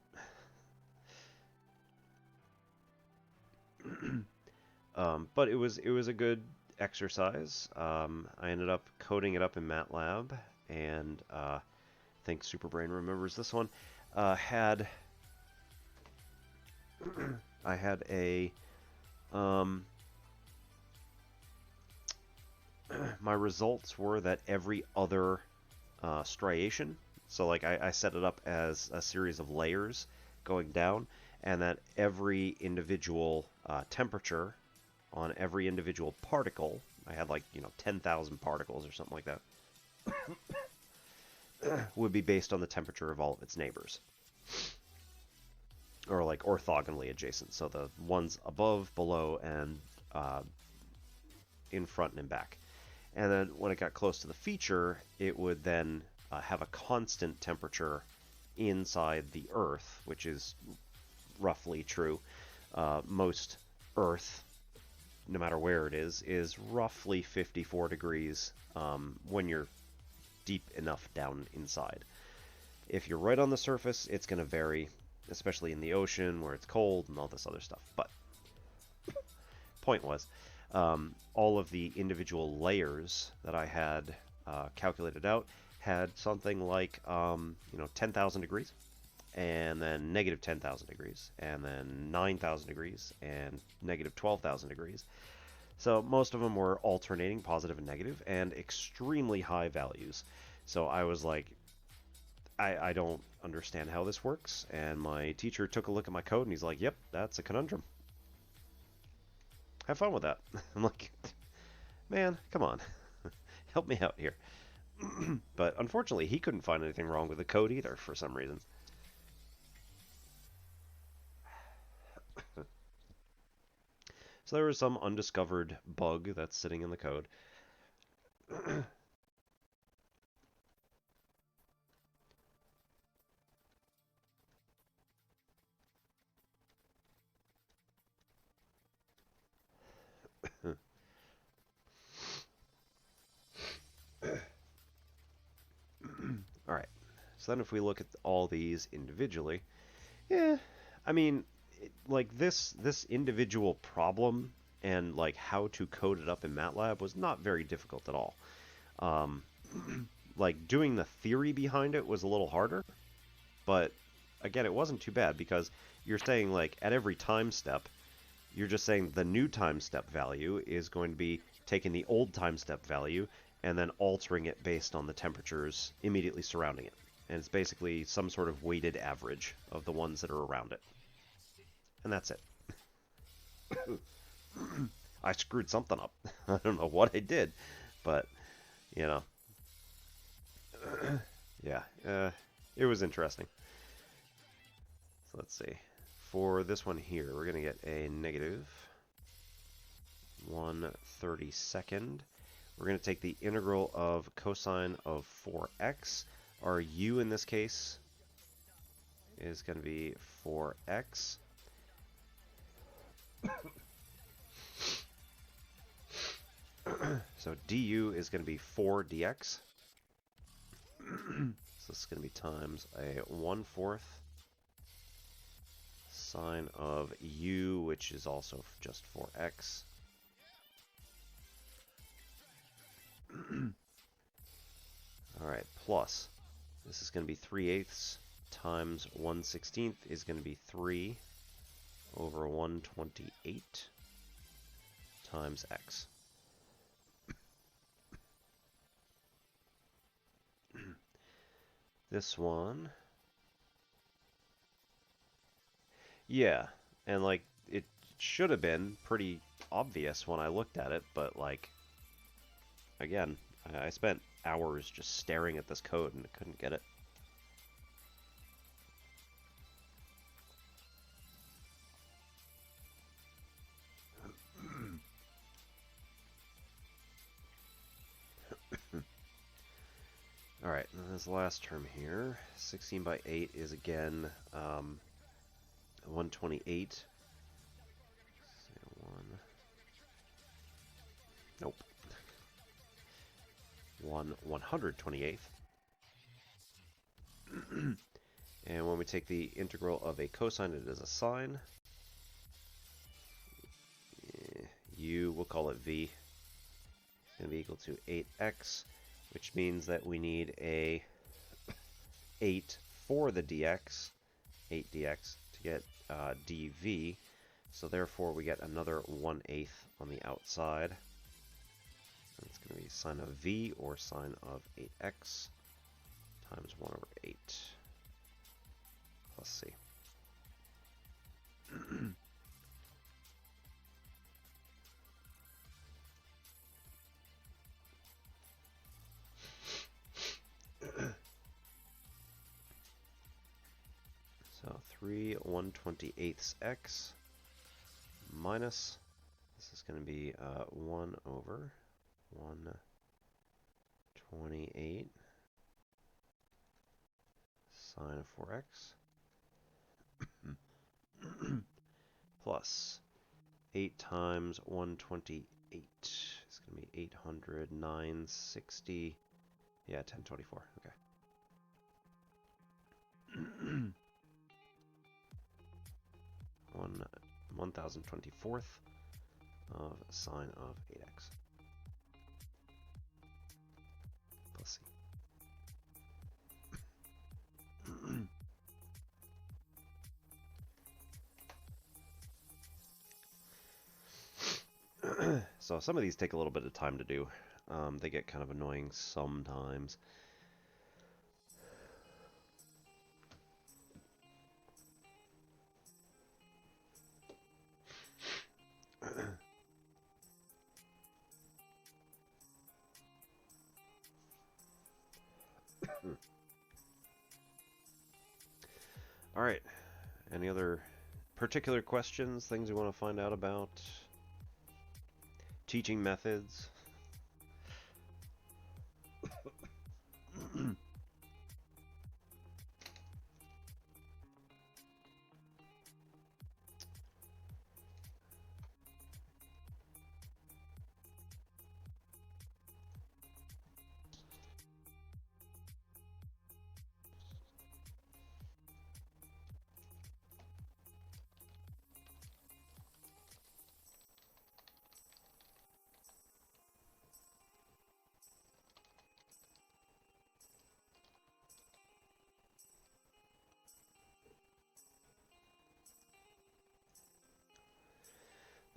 But it was a good exercise. I ended up coding it up in MATLAB, and I think Superbrain remembers this one. Had I had a my results were that every other striation, so like I set it up as a series of layers going down, and that every individual temperature on every individual particle, I had like 10,000 particles or something like that, would be based on the temperature of all of its neighbors, or like orthogonally adjacent, so the ones above, below, and in front and in back. And then when it got close to the feature, it would then have a constant temperature inside the Earth, which is roughly true. Most Earth, no matter where it is roughly 54 degrees when you're deep enough down inside. If you're right on the surface, it's going to vary, especially in the ocean where it's cold and all this other stuff. But point was, all of the individual layers that I had calculated out had something like 10,000 degrees, and then negative 10,000 degrees, and then 9,000 degrees, and negative 12,000 degrees. So most of them were alternating positive and negative, and extremely high values. So I was like, I don't understand how this works. And my teacher took a look at my code, and he's like, yep, that's a conundrum. Have fun with that. I'm like, man, come on. Help me out here. But unfortunately, he couldn't find anything wrong with the code either for some reason. So there was some undiscovered bug that's sitting in the code. All right. So then if we look at all these individually, yeah, I mean, like this individual problem and like how to code it up in MATLAB was not very difficult at all. Um, like doing the theory behind it was a little harder, but again, it wasn't too bad because you're saying like at every time step, you're just saying the new time step value is going to be taking the old time step value and then altering it based on the temperatures immediately surrounding it. And it's basically some sort of weighted average of the ones that are around it. And that's it. I screwed something up. I don't know what I did, but, you know, yeah, it was interesting. So let's see. For this one here, we're going to get a negative 1/32. We're going to take the integral of cosine of 4x. Our u in this case is going to be 4x. So du is going to be 4 dx. So this is going to be times a 1/4 sine of u, which is also just 4x. Alright, plus, this is going to be 3/8 times 1/16 is going to be 3 over 128 times x. This one, yeah, and like it should have been pretty obvious when I looked at it, but like, again, I spent hours just staring at this code and couldn't get it. Alright, this last term here, 16 by 8 is again 128. Nope. 1/128th. And when we take the integral of a cosine, it is a sine. We'll call it v. It's going to be equal to 8x, which means that we need a 8 for the dx, 8 dx, to get dv. So therefore we get another 1/8 on the outside. And it's going to be sine of v, or sine of 8x, times 1 over 8, plus c. So 3 1/28x minus, this is going to be 1 over 1/28 sine of 4x plus 8 times 1/28 is going to be 800, 960, yeah, 1024, okay. 1,024th of sine of 8x plus c. So some of these take a little bit of time to do. They get kind of annoying sometimes. All right. Any other particular questions, things you want to find out about? Teaching methods?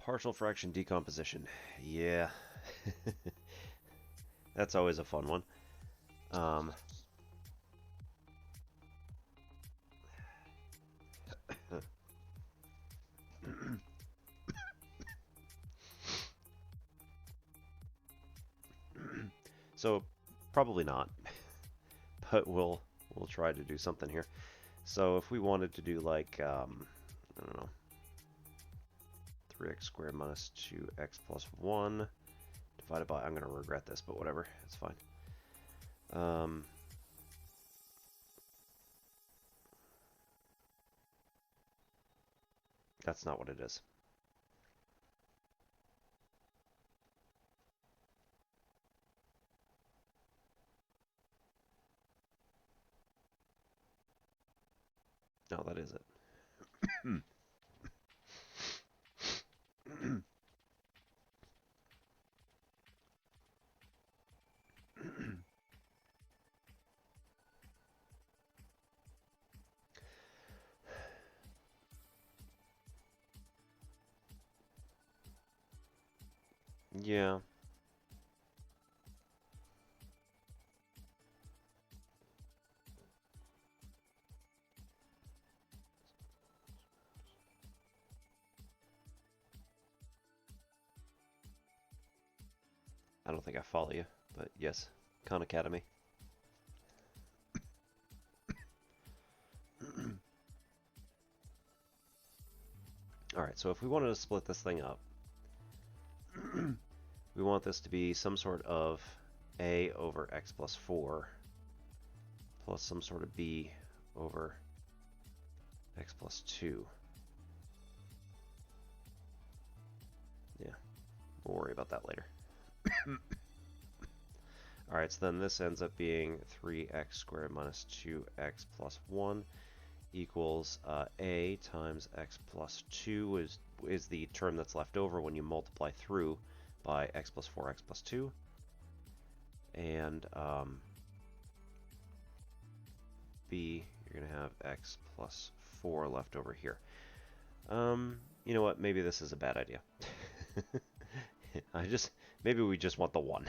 Partial fraction decomposition. Yeah. That's always a fun one. So, probably not. But we'll try to do something here. So if we wanted to do like, I don't know, 3x squared minus 2x plus 1 divided by, I'm going to regret this, but whatever, it's fine. That's not what it is. No, that is it. Yeah. I don't think I follow you, but yes, Khan Academy. Alright, so if we wanted to split this thing up, we want this to be some sort of a over x plus 4 plus some sort of b over x plus 2. Yeah, we'll worry about that later. Alright, so then this ends up being 3x squared minus 2x plus 1. equals a times x plus 2 is the term that's left over when you multiply through by x plus 4, x plus 2. And b, you're going to have x plus 4 left over here. You know what? Maybe this is a bad idea. Maybe we just want the 1.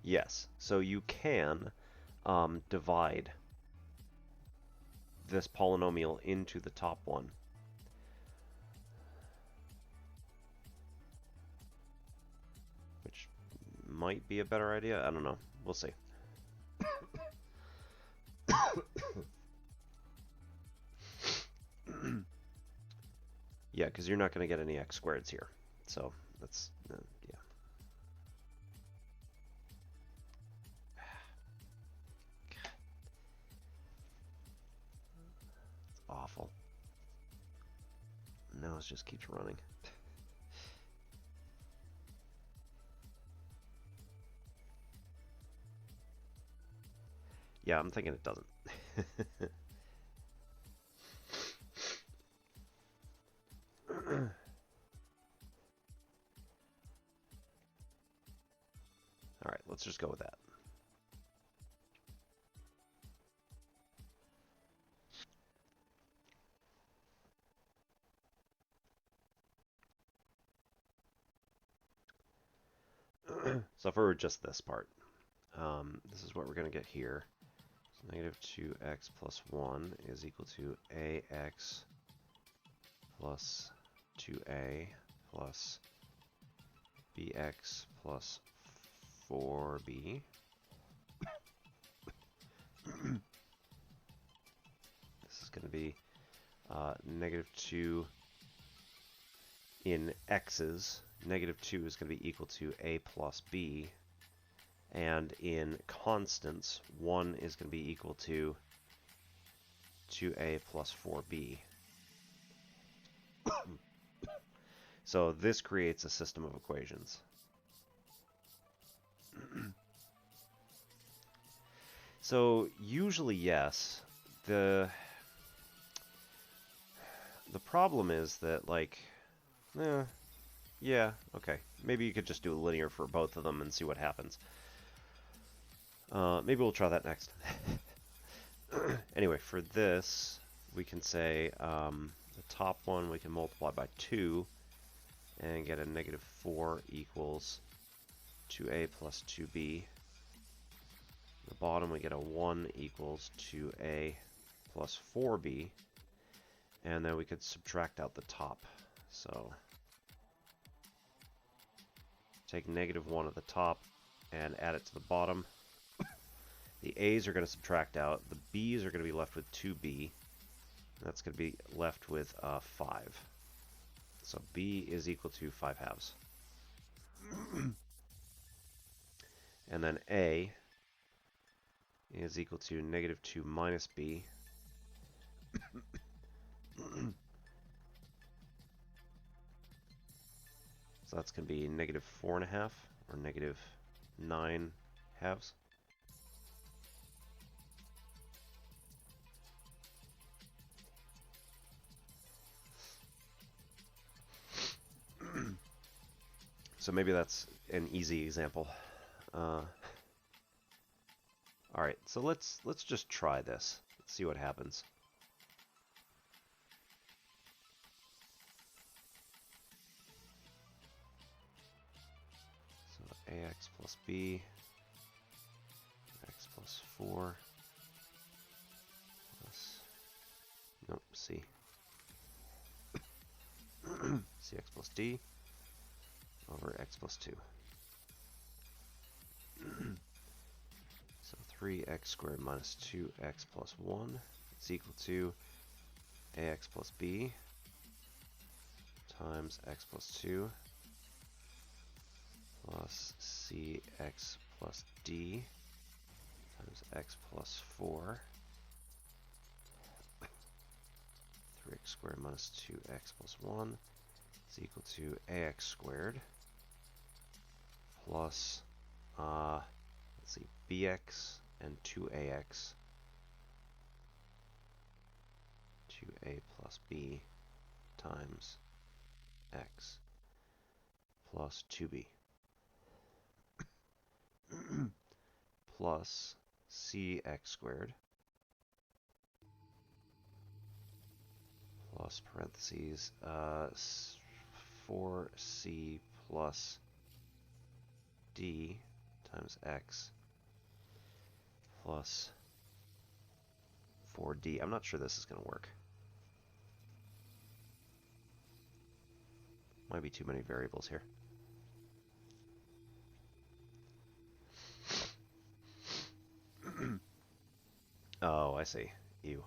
Yes, so you can divide this polynomial into the top one. Which might be a better idea. I don't know. We'll see. Yeah, because you're not going to get any x squareds here. So that's, yeah. It's awful. Now it just keeps running. Yeah, I'm thinking it doesn't. All right, let's just go with that. So if we were just this part, this is what we're going to get here. So negative 2x plus 1 is equal to ax plus 2a plus bx plus 4b. This is going to be negative 2 in x's. Negative 2 is going to be equal to a plus b. And in constants, 1 is going to be equal to 2a plus 4b. So this creates a system of equations. So usually, yes. The problem is that, like, yeah, okay. Maybe you could just do a linear for both of them and see what happens. Maybe we'll try that next. Anyway, for this, we can say the top one we can multiply by 2 and get a negative 4 equals 2a plus 2b. The bottom we get a 1 equals 2a plus 4b. And then we could subtract out the top. So take negative 1 at the top and add it to the bottom. The a's are going to subtract out. The b's are going to be left with 2b. That's going to be left with 5. So b is equal to 5 halves. And then a is equal to negative 2 minus b. So that's going to be negative 4.5 or negative 9 halves. So maybe that's an easy example. All right, so let's just try this. Let's see what happens. So ax plus b, x plus 4 plus, nope, c. Cx plus d over x plus 2. So 3x squared minus 2x plus 1 is equal to ax plus b times x plus 2 plus cx plus d times x plus 4, 3x squared minus 2x plus 1 is equal to ax squared plus, let's see, bx and 2ax, 2a plus b times x plus 2b plus cx squared plus parentheses 4c plus d times x plus 4d. I'm not sure this is going to work. Might be too many variables here. Oh, I see. Ew.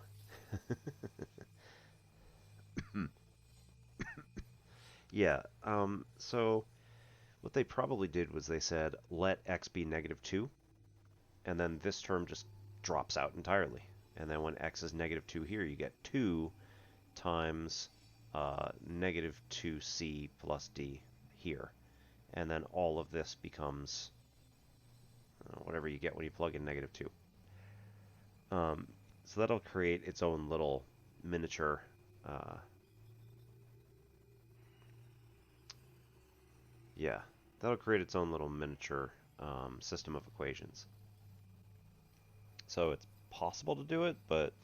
Yeah, so what they probably did was they said, let x be negative 2, and then this term just drops out entirely. And then when x is negative 2 here, you get 2 times negative 2c plus d here. And then all of this becomes whatever you get when you plug in negative 2. So that'll create its own little miniature that'll create its own little miniature system of equations. So it's possible to do it, but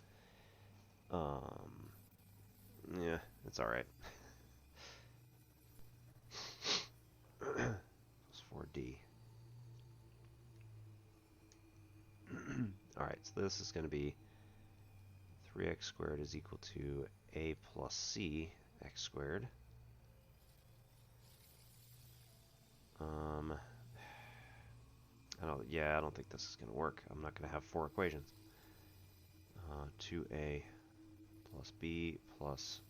yeah, it's all right. It's 4D. All right, so this is going to be 3x squared is equal to a plus c x squared. I don't think this is going to work. I'm not going to have 4 equations. 2a plus b plus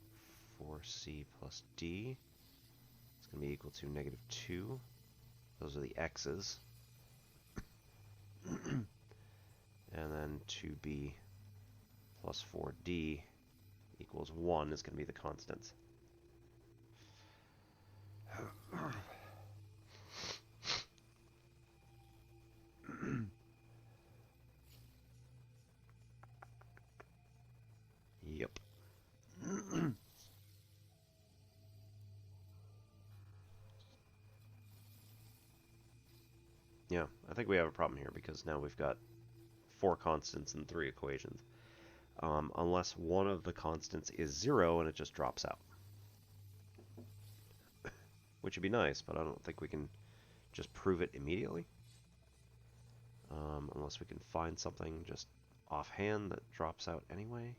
4c plus d is going to be equal to negative 2. Those are the x's. And then 2b plus 4d equals 1 is going to be the constants. Yep. Yeah, I think we have a problem here because now we've got 4 constants and 3 equations. Unless one of the constants is 0 and it just drops out. Which would be nice, but I don't think we can just prove it immediately. Unless we can find something just offhand that drops out anyway.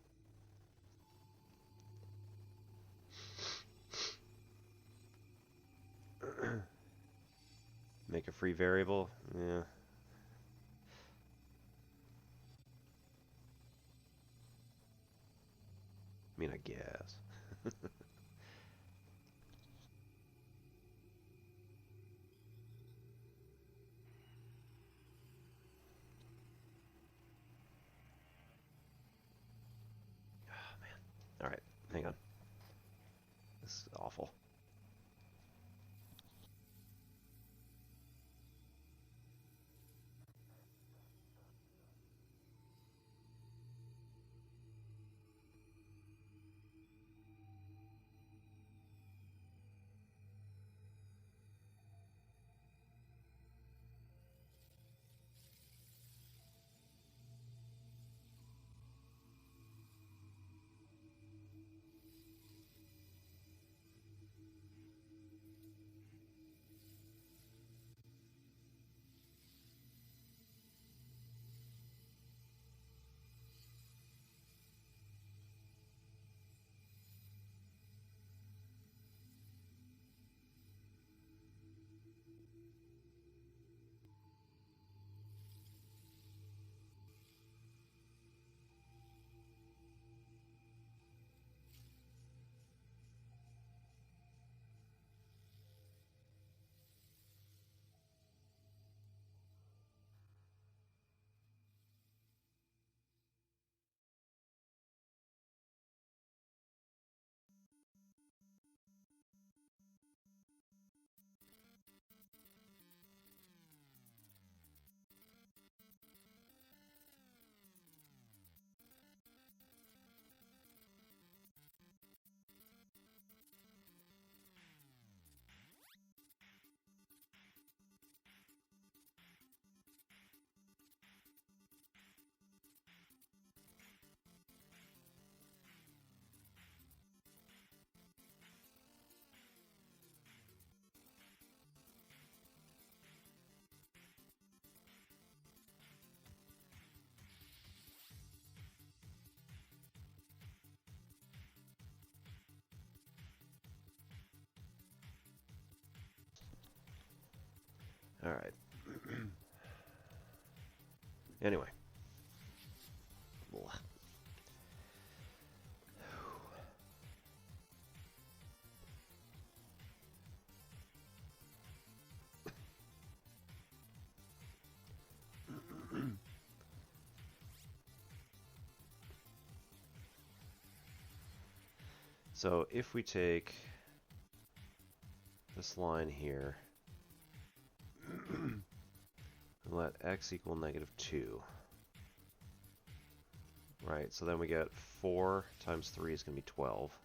Make a free variable? Yeah. I mean, I guess. Oh, man. All right, hang on. This is awful. All right. Anyway. So if we take this line here and let x equal -2, right? So then we get 4 times 3 is going to be 12.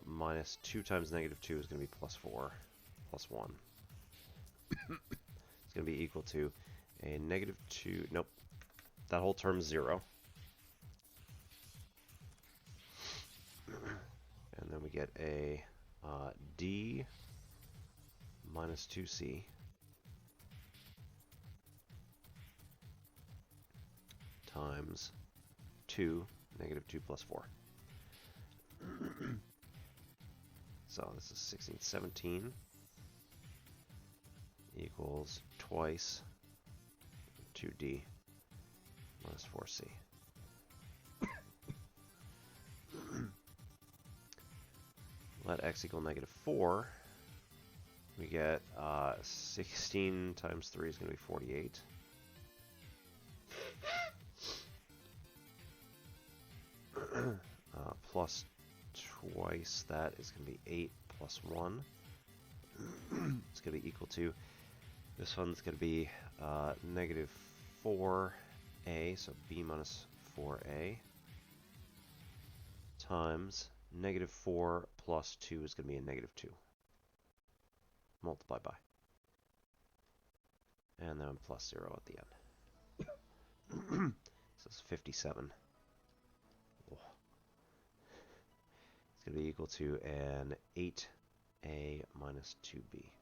Minus 2 times -2 is going to be +4, plus 1. It's going to be equal to a -2, nope, that whole term is 0. And then we get a d minus 2c times 2, -2 plus 4. So this is 16, 17 equals twice 2d minus 4c. Let x equal -4. We get 16 times 3 is going to be 48. Plus twice that is going to be 8 plus 1. It's going to be equal to, this one's going to be -4a, so b minus 4a, times -4 plus 2 is going to be a -2. Multiply by. And then plus 0 at the end. So it's 57. Oh. It's going to be equal to an 8a minus 2b.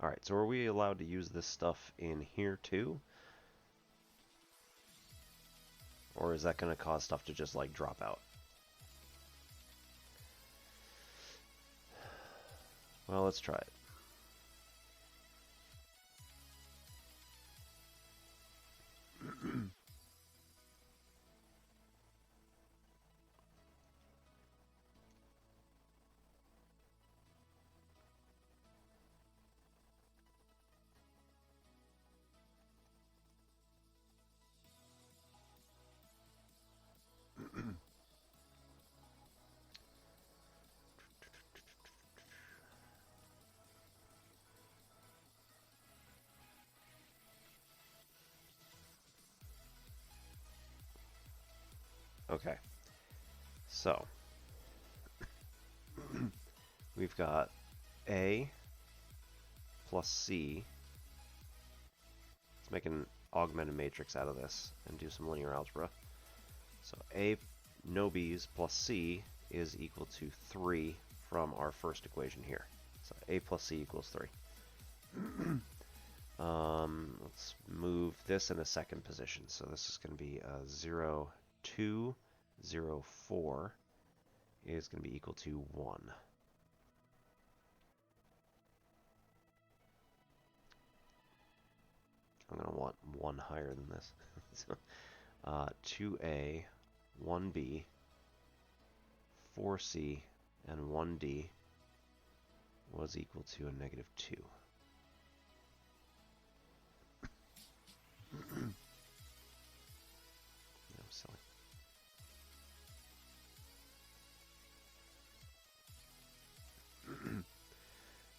Alright, so are we allowed to use this stuff in here too? Or is that going to cause stuff to just like drop out? Well, let's try it. Okay, so we've got A plus C. Let's make an augmented matrix out of this and do some linear algebra. So A, no B's, plus C is equal to 3 from our first equation here. So A plus C equals 3. Let's move this in a second position. So this is going to be 0, 2, 0, 4 is going to be equal to 1. I'm going to want 1 higher than this. So, 2a, 1b, 4c, and 1d was equal to a -2. I'm silly.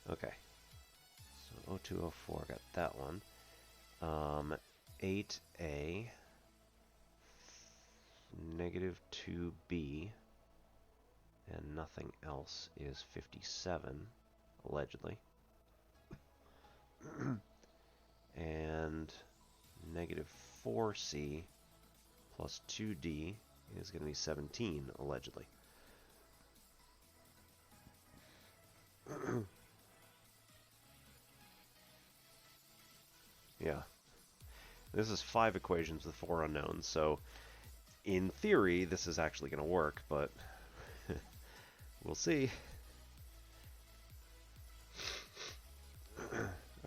Okay, so 0204, got that one. 8a, -2b, and nothing else is 57, allegedly. And -4c plus 2d is going to be 17, allegedly. Yeah. This is 5 equations with 4 unknowns, so in theory, this is actually going to work, but we'll see.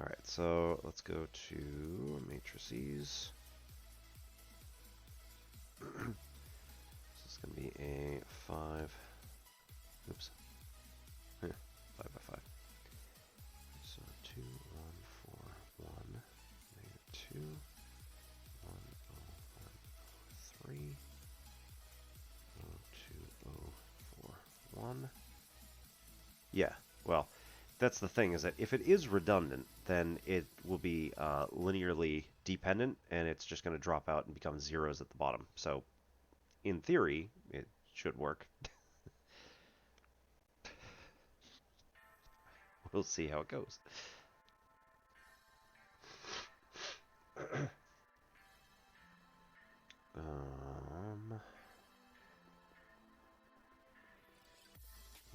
Alright, so let's go to matrices. This is going to be a 5. Oops. 5 by 5. So 2, 1, 4, 1, -2, 1, 0, 1, 3, 0, 2, 0, 4, 1. Yeah, well, that's the thing, is that if it is redundant, then it will be linearly dependent, and it's just going to drop out and become zeros at the bottom. So, in theory, it should work. We'll see how it goes.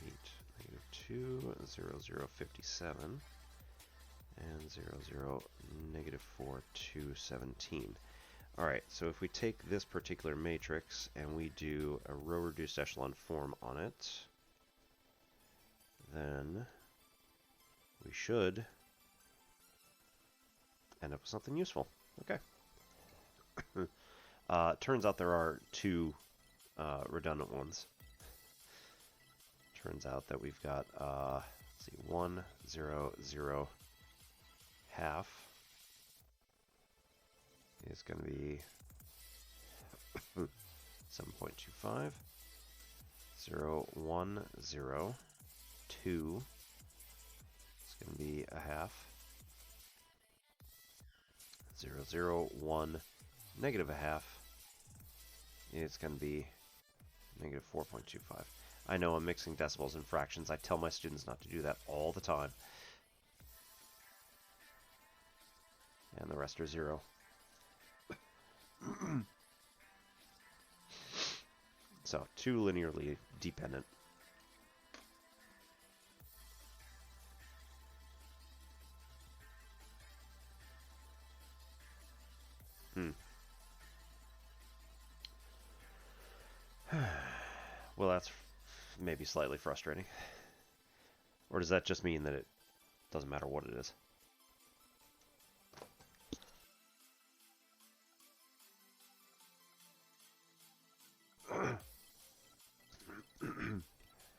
8, -2, 0, 0, 57, and 0, 0, -4, 2, 17. Alright, so if we take this particular matrix and we do a row-reduced echelon form on it, then we should end up with something useful. Okay. Turns out there are 2 redundant ones. Turns out that we've got, let's see, 1, 0, 0, half is going to be 7.25, 0, 1, 0, 2 is going to be a half, 0, 0, 1, negative a half is going to be negative 4.25. I know I'm mixing decimals and fractions. I tell my students not to do that all the time. And the rest are 0. So, 2 linearly dependent. Well, that's maybe slightly frustrating. Or does that just mean that it doesn't matter what it is?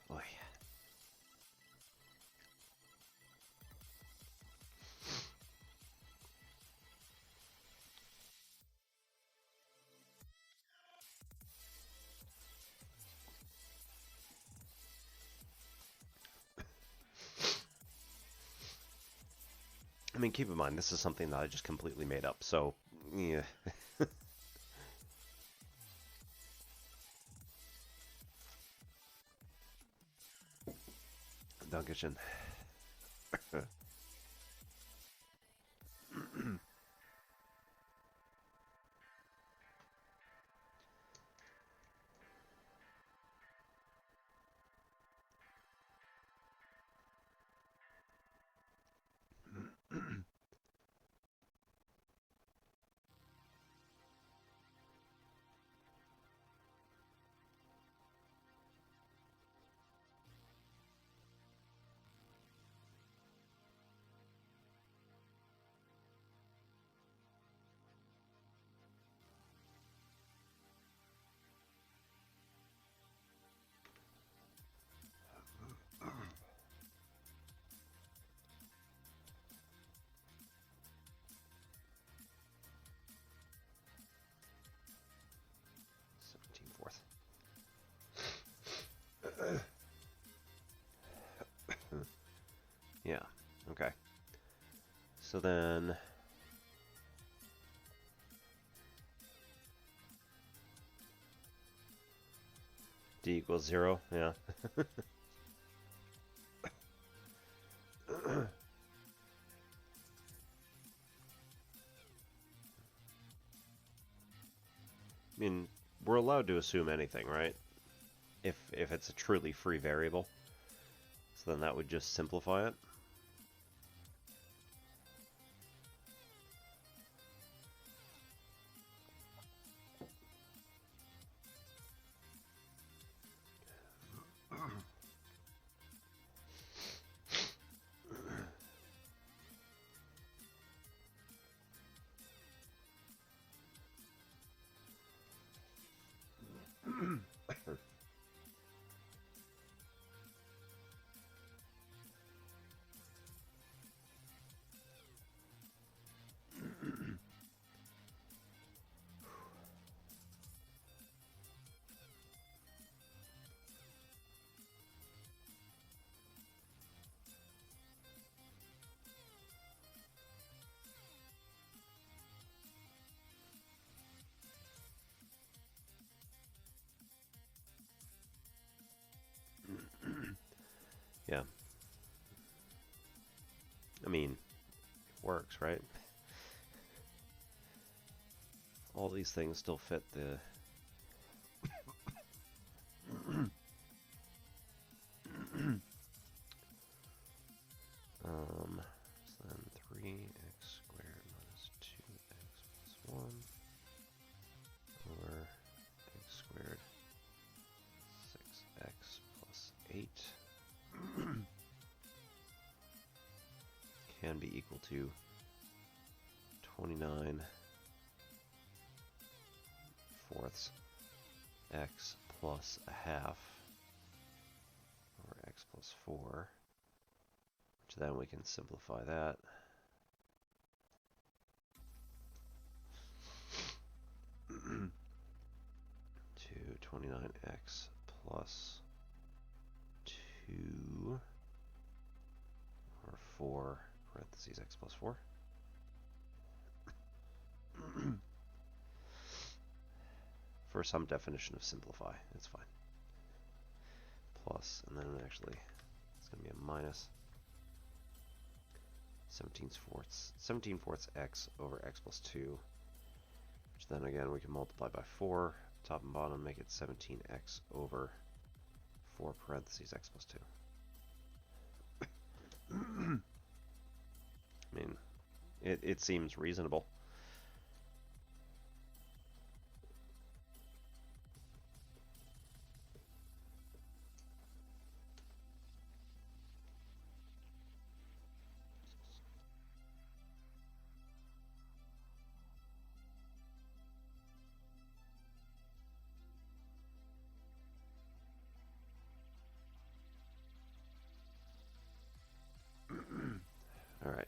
Oh, yeah. I mean, keep in mind, this is something that I just completely made up, so, yeah. Dankeschön. Fourth. Yeah, okay. So then... D equals 0, yeah. I mean, we're allowed to assume anything, right? If it's a truly free variable. So then that would just simplify it. Yeah. I mean, it works, right? All these things still fit the... so then 3x squared minus 2x plus 1 over x squared 6x plus 8 can be equal to 29 fourths x plus a half over x plus 4, which then we can simplify that. To 29x plus 2 or 4 parentheses x plus 4. For some definition of simplify, it's fine. Plus, and then actually it's going to be a minus 17 fourths x over x plus 2, which then again we can multiply by 4, top and bottom, make it 17x over 4 parentheses x plus 2. I mean, it seems reasonable. All right.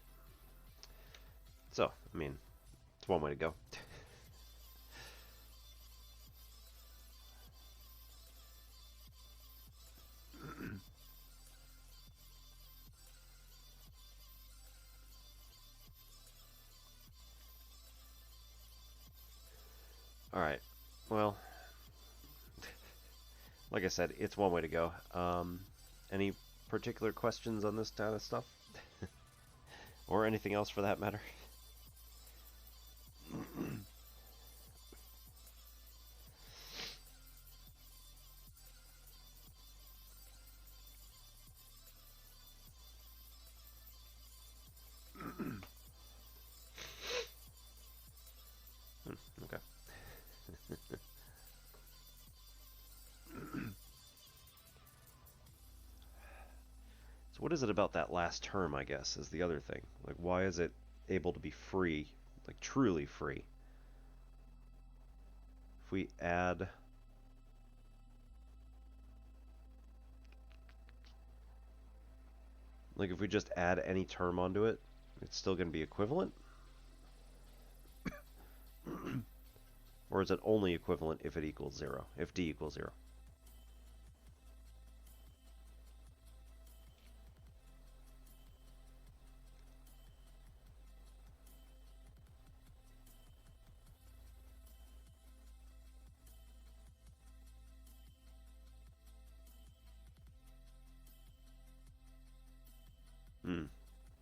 So, I mean, it's one way to go. All right. Well, like I said, it's one way to go. Any particular questions on this kind of stuff? Or anything else for that matter? Okay. So what is it about that last term, I guess, is the other thing. Like, why is it able to be free, like truly free? If we add... Like, if we just add any term onto it, it's still going to be equivalent? Or is it only equivalent if it equals 0, if d equals 0?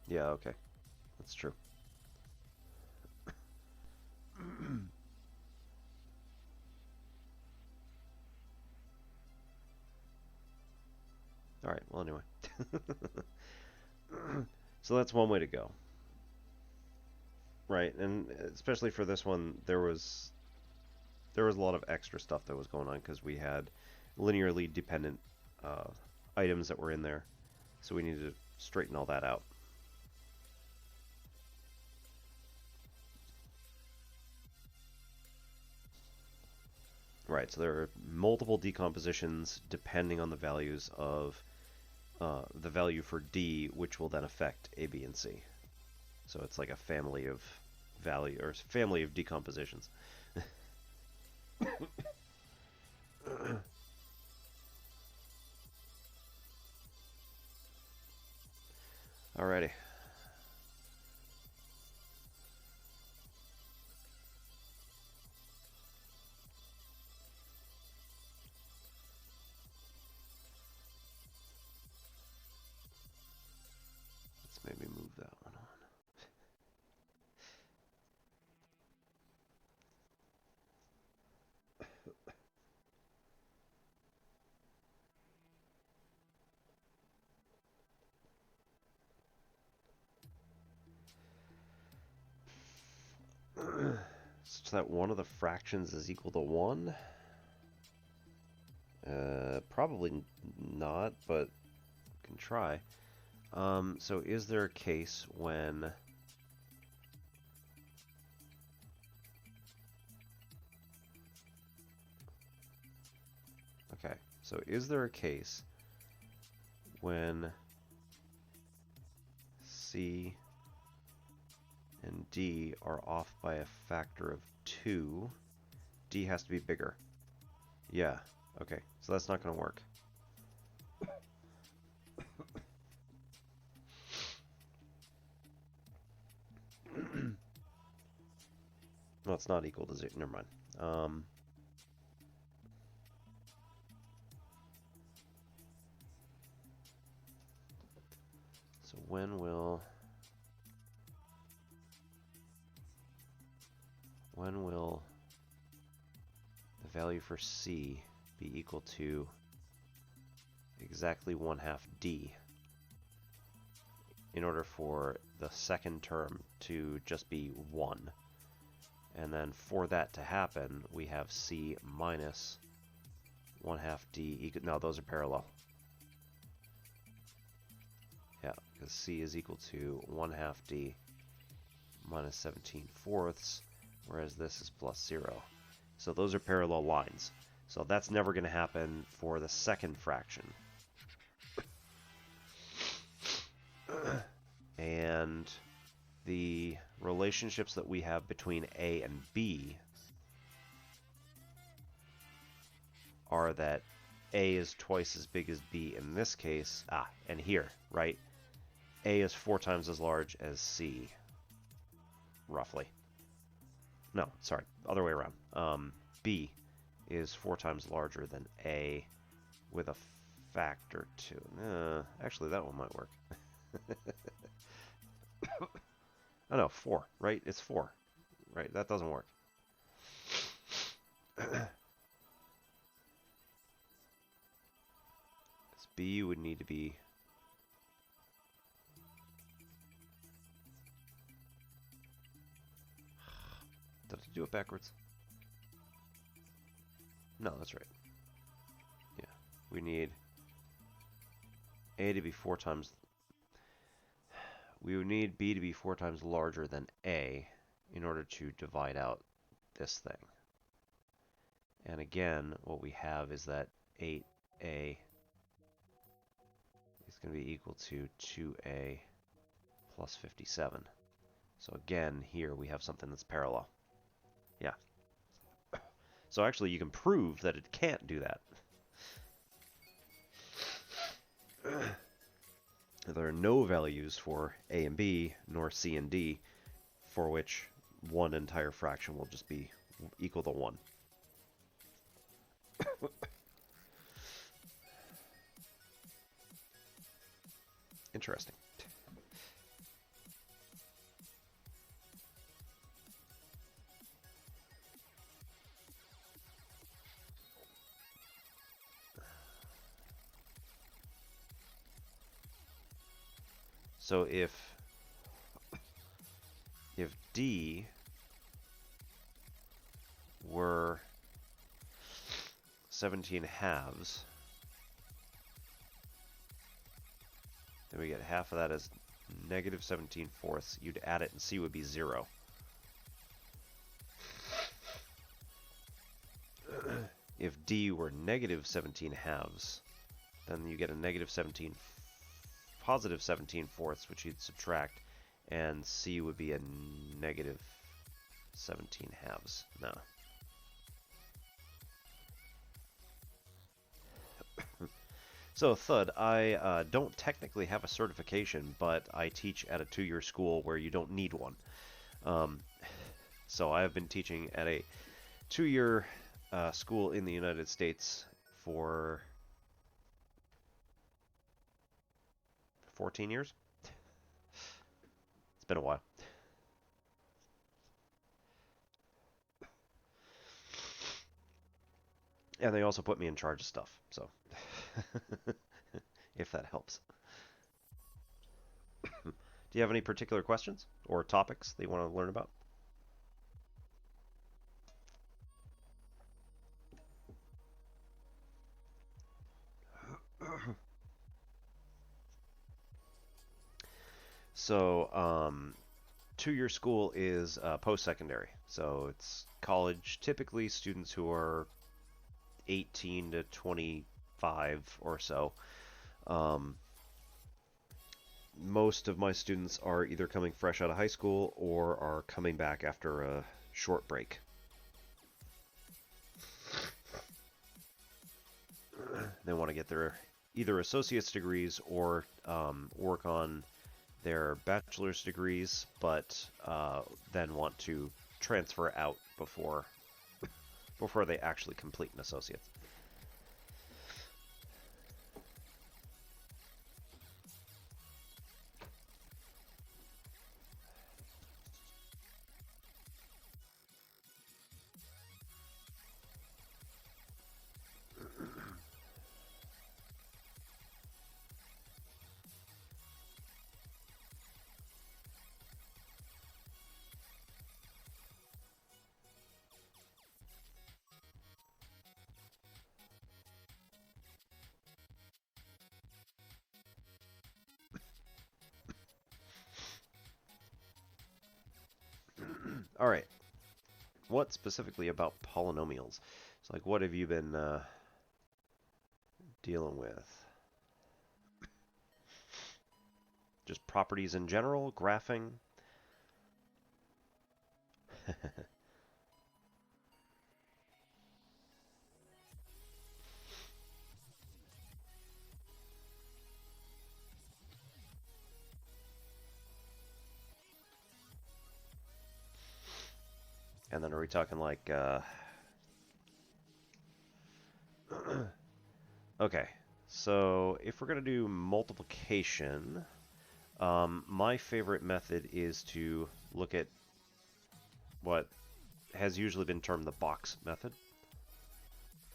Yeah, okay. That's true. Alright, well anyway. So that's one way to go. Right, and especially for this one, there was a lot of extra stuff that was going on because we had linearly dependent items that were in there. So we needed to straighten all that out. Right, so there are multiple decompositions depending on the values of the value for D, which will then affect A, B, and C. So it's like a family of value, or family of decompositions. Alrighty. such that one of the fractions is equal to 1? Probably not, but we can try. So is there a case when... Okay, so is there a case when C and D are off by a factor of 2, D has to be bigger? Yeah, okay, so that's not going to work. Well, it's not equal to 0. Never mind. So when will the value for C be equal to exactly 1/2 D in order for the second term to just be 1? And then for that to happen, we have C minus 1/2 D equal... No, those are parallel. Yeah, because C is equal to 1/2 D minus 17/4, whereas this is plus 0. So those are parallel lines. So that's never going to happen for the second fraction. And the relationships that we have between A and B are that A is twice as big as B in this case. And here, right? A is 4 times as large as C, roughly. No, sorry, other way around. B is 4 times larger than A with a factor 2. Actually, that one might work. Oh no, 4, right? It's 4. Right, that doesn't work. Because B would need to be... Did I do it backwards? No, that's right. Yeah, we need A to be 4 times... We would need B to be 4 times larger than A in order to divide out this thing. And again, what we have is that 8A is going to be equal to 2A plus 57. So again, here we have something that's parallel. Yeah. So actually, you can prove that it can't do that. There are no values for A and B, nor C and D, for which one entire fraction will just be equal to 1. Interesting. So if D were 17/2, then we get half of that as negative 17/4. You'd add it and C would be 0. If D were negative 17/2, then you get a positive 17/4, which you'd subtract, and C would be a negative 17/2. No. So, Thud, I don't technically have a certification, but I teach at a 2-year school where you don't need one. So I have been teaching at a 2-year school in the United States for 14 years. It's been a while. And they also put me in charge of stuff, so if that helps. Do you have any particular questions or topics that you want to learn about? So, two-year school is post-secondary. So it's college, typically students who are 18 to 25 or so. Um, most of my students are either coming fresh out of high school or are coming back after a short break. They want to get their either associate's degrees or work on their bachelor's degrees, but then want to transfer out before they actually complete an associate's. All right. What specifically about polynomials? It's like, what have you been dealing with? Just properties in general, graphing? And then are we talking like, okay, so if we're going to do multiplication, my favorite method is to look at what has usually been termed the box method.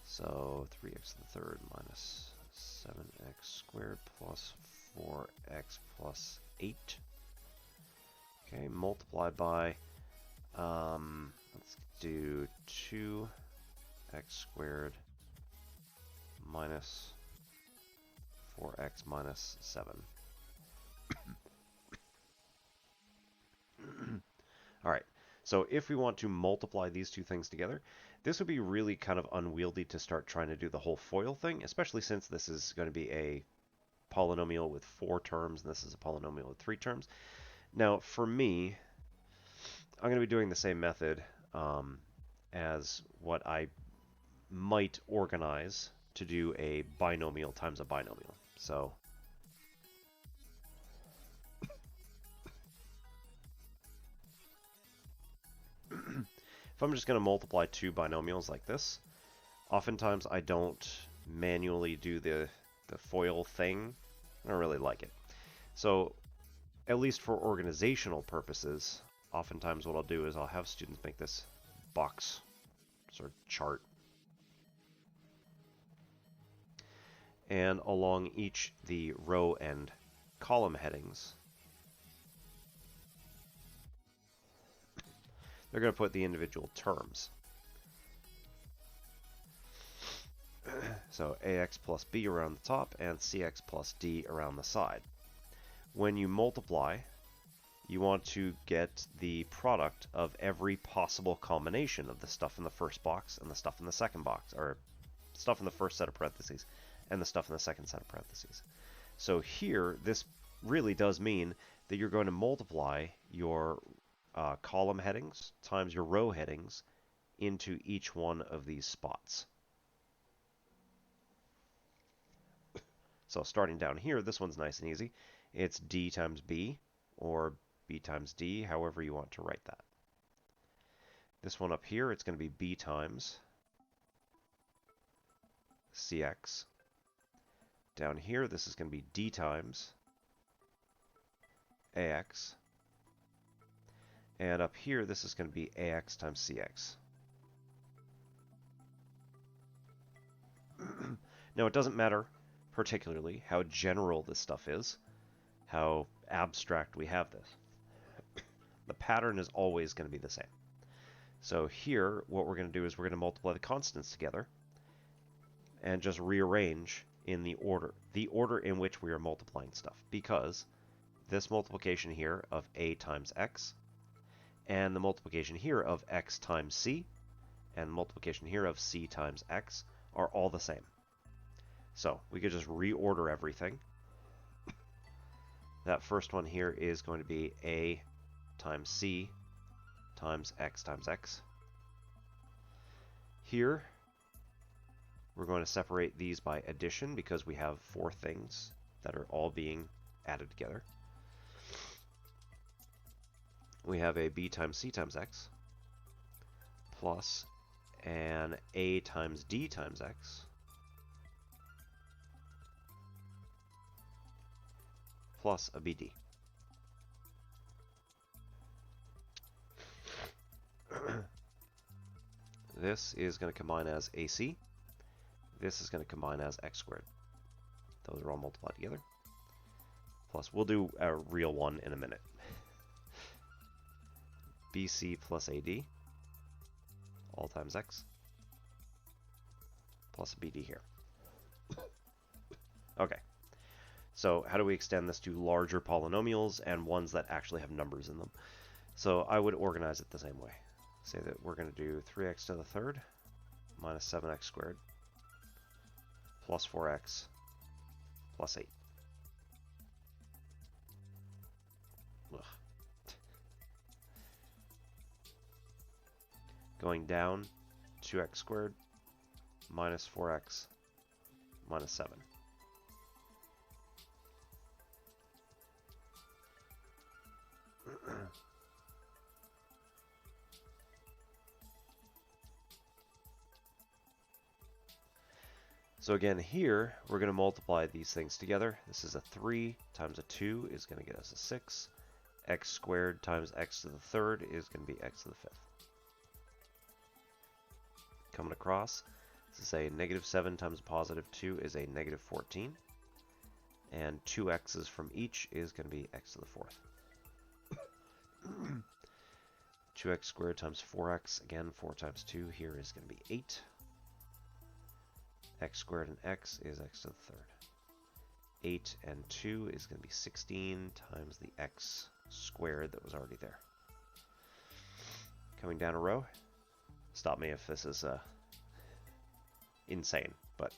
So 3x to the third minus 7x squared plus 4x plus 8. Okay, multiplied by, let's do 2x squared minus 4x minus 7. All right, so if we want to multiply these two things together, this would be really kind of unwieldy to start trying to do the whole FOIL thing, especially since this is going to be a polynomial with 4 terms, and this is a polynomial with 3 terms. Now, for me, I'm going to be doing the same method as what I might organize to do a binomial times a binomial. So if I'm just going to multiply 2 binomials like this, oftentimes I don't manually do the FOIL thing. I don't really like it. So at least for organizational purposes, oftentimes what I'll do is I'll have students make this box sort of chart. And along each the row and column headings, they're going to put the individual terms. So ax plus b around the top and cx plus d around the side. When you multiply, you want to get the product of every possible combination of the stuff in the first box and the stuff in the second box, or stuff in the first set of parentheses and the stuff in the second set of parentheses. So here, this really does mean that you're going to multiply your column headings times your row headings into each one of these spots. So starting down here, this one's nice and easy. It's d times b, or b times d, however you want to write that. This one up here, it's going to be b times cx. Down here, this is going to be d times ax. And up here, this is going to be ax times cx. Now, it doesn't matter particularly how general this stuff is, how abstract we have this. The pattern is always going to be the same. So here, what we're going to do is we're going to multiply the constants together and just rearrange in the order in which we are multiplying stuff, because this multiplication here of a times x, and the multiplication here of x times c, and multiplication here of c times x are all the same. So we could just reorder everything. That first one here is going to be a times c times x times x. Here, we're going to separate these by addition because we have 4 things that are all being added together. We have a b times c times x plus an a times d times x plus a bd. This is going to combine as ac. This is going to combine as x squared. Those are all multiplied together. Plus, we'll do a real one in a minute. BC plus AD, all times x, plus BD here. Okay, so how do we extend this to larger polynomials and ones that actually have numbers in them? So I would organize it the same way. Say that we're going to do 3x to the third minus 7x squared plus 4x plus 8. Ugh. Going down, 2x squared minus 4x minus 7. So again, here, we're going to multiply these things together. This is a 3 times a 2 is going to get us a 6. X squared times x to the third is going to be x to the fifth. Coming across, this is a negative 7 times positive 2 is a negative 14. And 2 x's from each is going to be x to the fourth. 2x squared times 4x, again, 4 times 2 here is going to be 8. X squared and x is x to the third. 8 and 2 is going to be 16 times the x squared that was already there. Coming down a row. Stop me if this is insane, but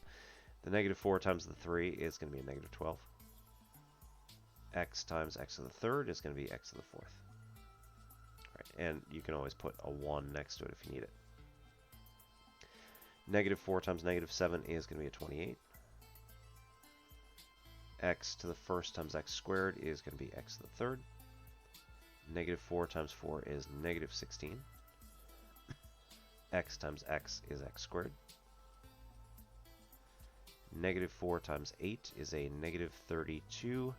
the negative 4 times the 3 is going to be a negative 12. X times x to the third is going to be x to the fourth. Right, and you can always put a 1 next to it if you need it. Negative 4 times negative 7 is going to be a 28. X to the first times x squared is going to be x to the third. Negative 4 times 4 is negative 16. X times x is x squared. Negative 4 times 8 is a negative 32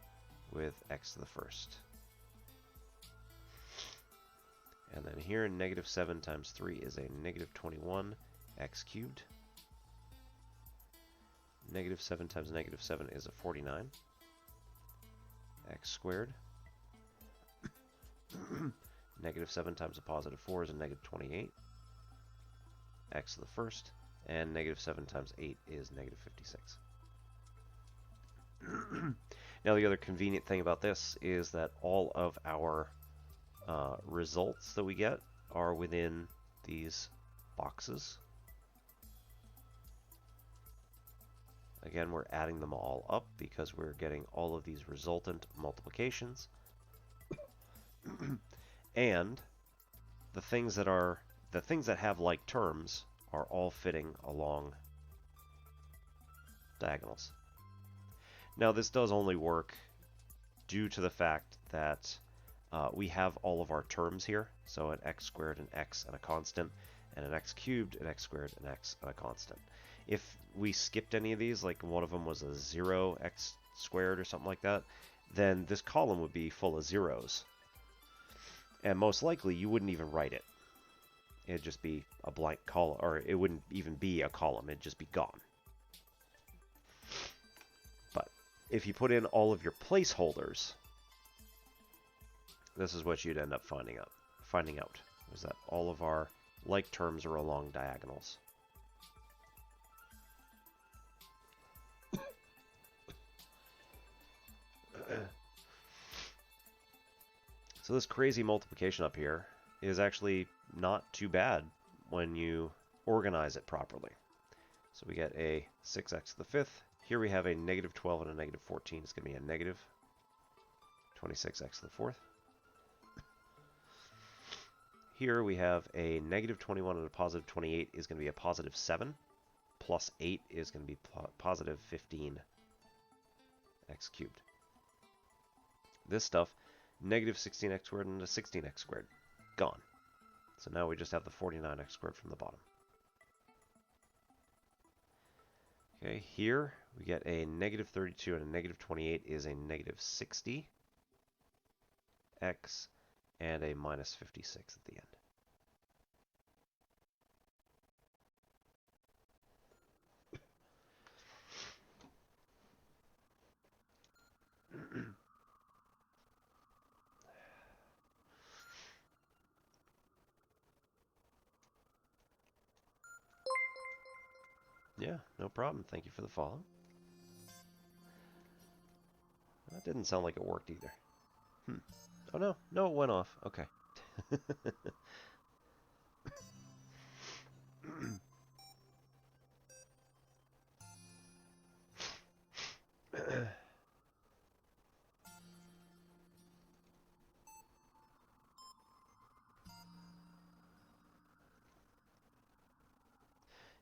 with x to the first. And then here, negative 7 times 3 is a negative 21 x cubed. Negative 7 times negative 7 is a 49 x squared. Negative 7 times a positive 4 is a negative 28 x to the first. And negative 7 times 8 is negative 56. Now the other convenient thing about this is that all of our results that we get are within these boxes. Again, we're adding them all up because we're getting all of these resultant multiplications. And the things that have like terms are all fitting along diagonals. Now this does only work due to the fact that we have all of our terms here. So an x squared, an x, and a constant, and an x cubed, an x squared, an x, and a constant. If we skipped any of these, like one of them was a 0 x squared or something like that, then this column would be full of zeros. And most likely you wouldn't even write it. It'd just be a blank column, or it wouldn't even be a column, it'd just be gone. But if you put in all of your placeholders, this is what you'd end up finding out, is that all of our like terms are along diagonals. So this crazy multiplication up here is actually not too bad when you organize it properly. So we get a 6x to the fifth. Here we have a negative 12 and a negative 14. It's going to be a negative 26x to the fourth. Here we have a negative 21 and a positive 28 is going to be a positive 7. Plus 8 is going to be positive 15x cubed. This stuff, negative 16x squared and a 16x squared. Gone. So now we just have the 49x squared from the bottom. Okay, here we get a negative 32 and a negative 28 is a negative 60x and a minus 56 at the end. Yeah, no problem. Thank you for the follow. That didn't sound like it worked either. Oh no, no, it went off. Okay.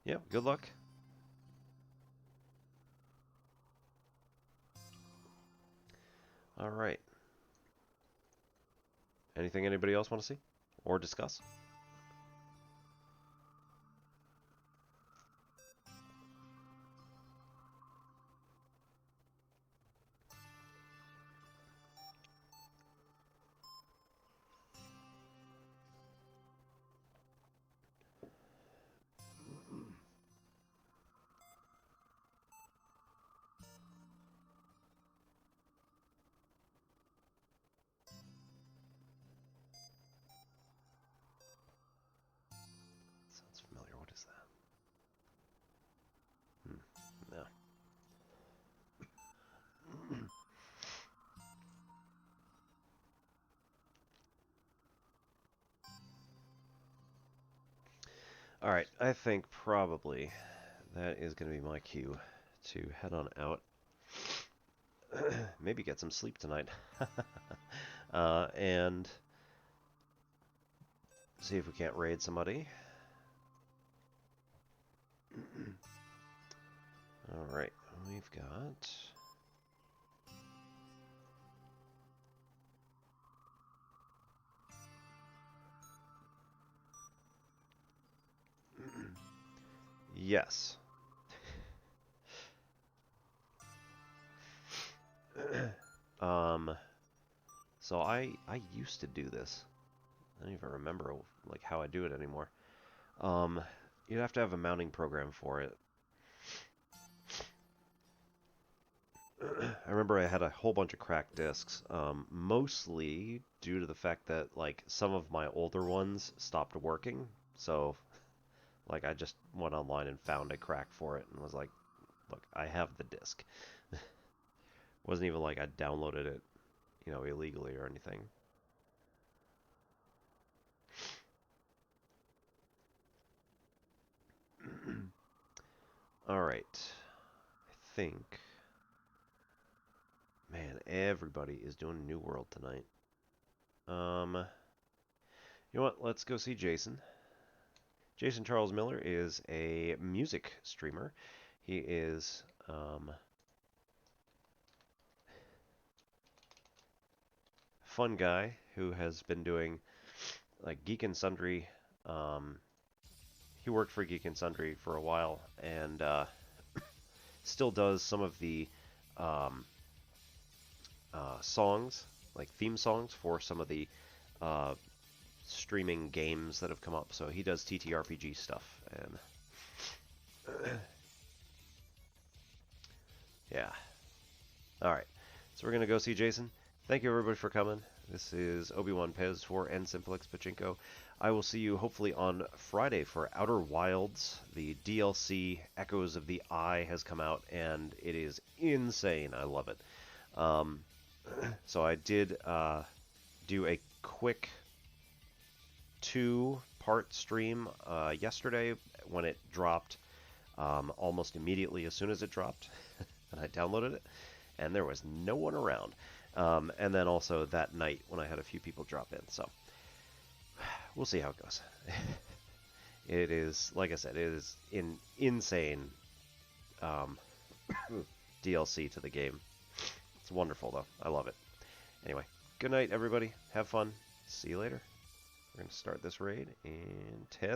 Yeah, good luck. All right. Anything anybody else want to see or discuss? Sounds familiar. What is that? No. All right, I think probably that is going to be my cue to head on out. Maybe get some sleep tonight. And see if we can't raid somebody. All right, we've got... Yes. So I used to do this. I don't even remember like how I do it anymore. You'd have to have a mounting program for it. I remember I had a whole bunch of cracked discs, mostly due to the fact that like some of my older ones stopped working. So like I just went online and found a crack for it and was like, look, I have the disc. Wasn't even like I downloaded it, you know, illegally or anything. All right. I think, man, everybody is doing New World tonight. You know what? Let's go see Jason. Jason Charles Miller is a music streamer. He is fun guy who has been doing like Geek and Sundry. He worked for Geek and Sundry for a while and still does some of the songs, like theme songs for some of the streaming games that have come up. So he does TTRPG stuff and yeah. All right. So we're going to go see Jason. Thank you everybody for coming. This is Obi-Wan Pez for N-Simplex Pachinko. I will see you hopefully on Friday for Outer Wilds. The DLC Echoes of the Eye has come out and it is insane. I love it. So I did do a quick 2-part stream yesterday when it dropped almost immediately as soon as it dropped, and I downloaded it, and there was no one around. And then also that night when I had a few people drop in. So we'll see how it goes. It is, like I said, it is an insane DLC to the game. It's wonderful, though. I love it. Anyway, good night, everybody. Have fun. See you later. We're going to start this raid in 10.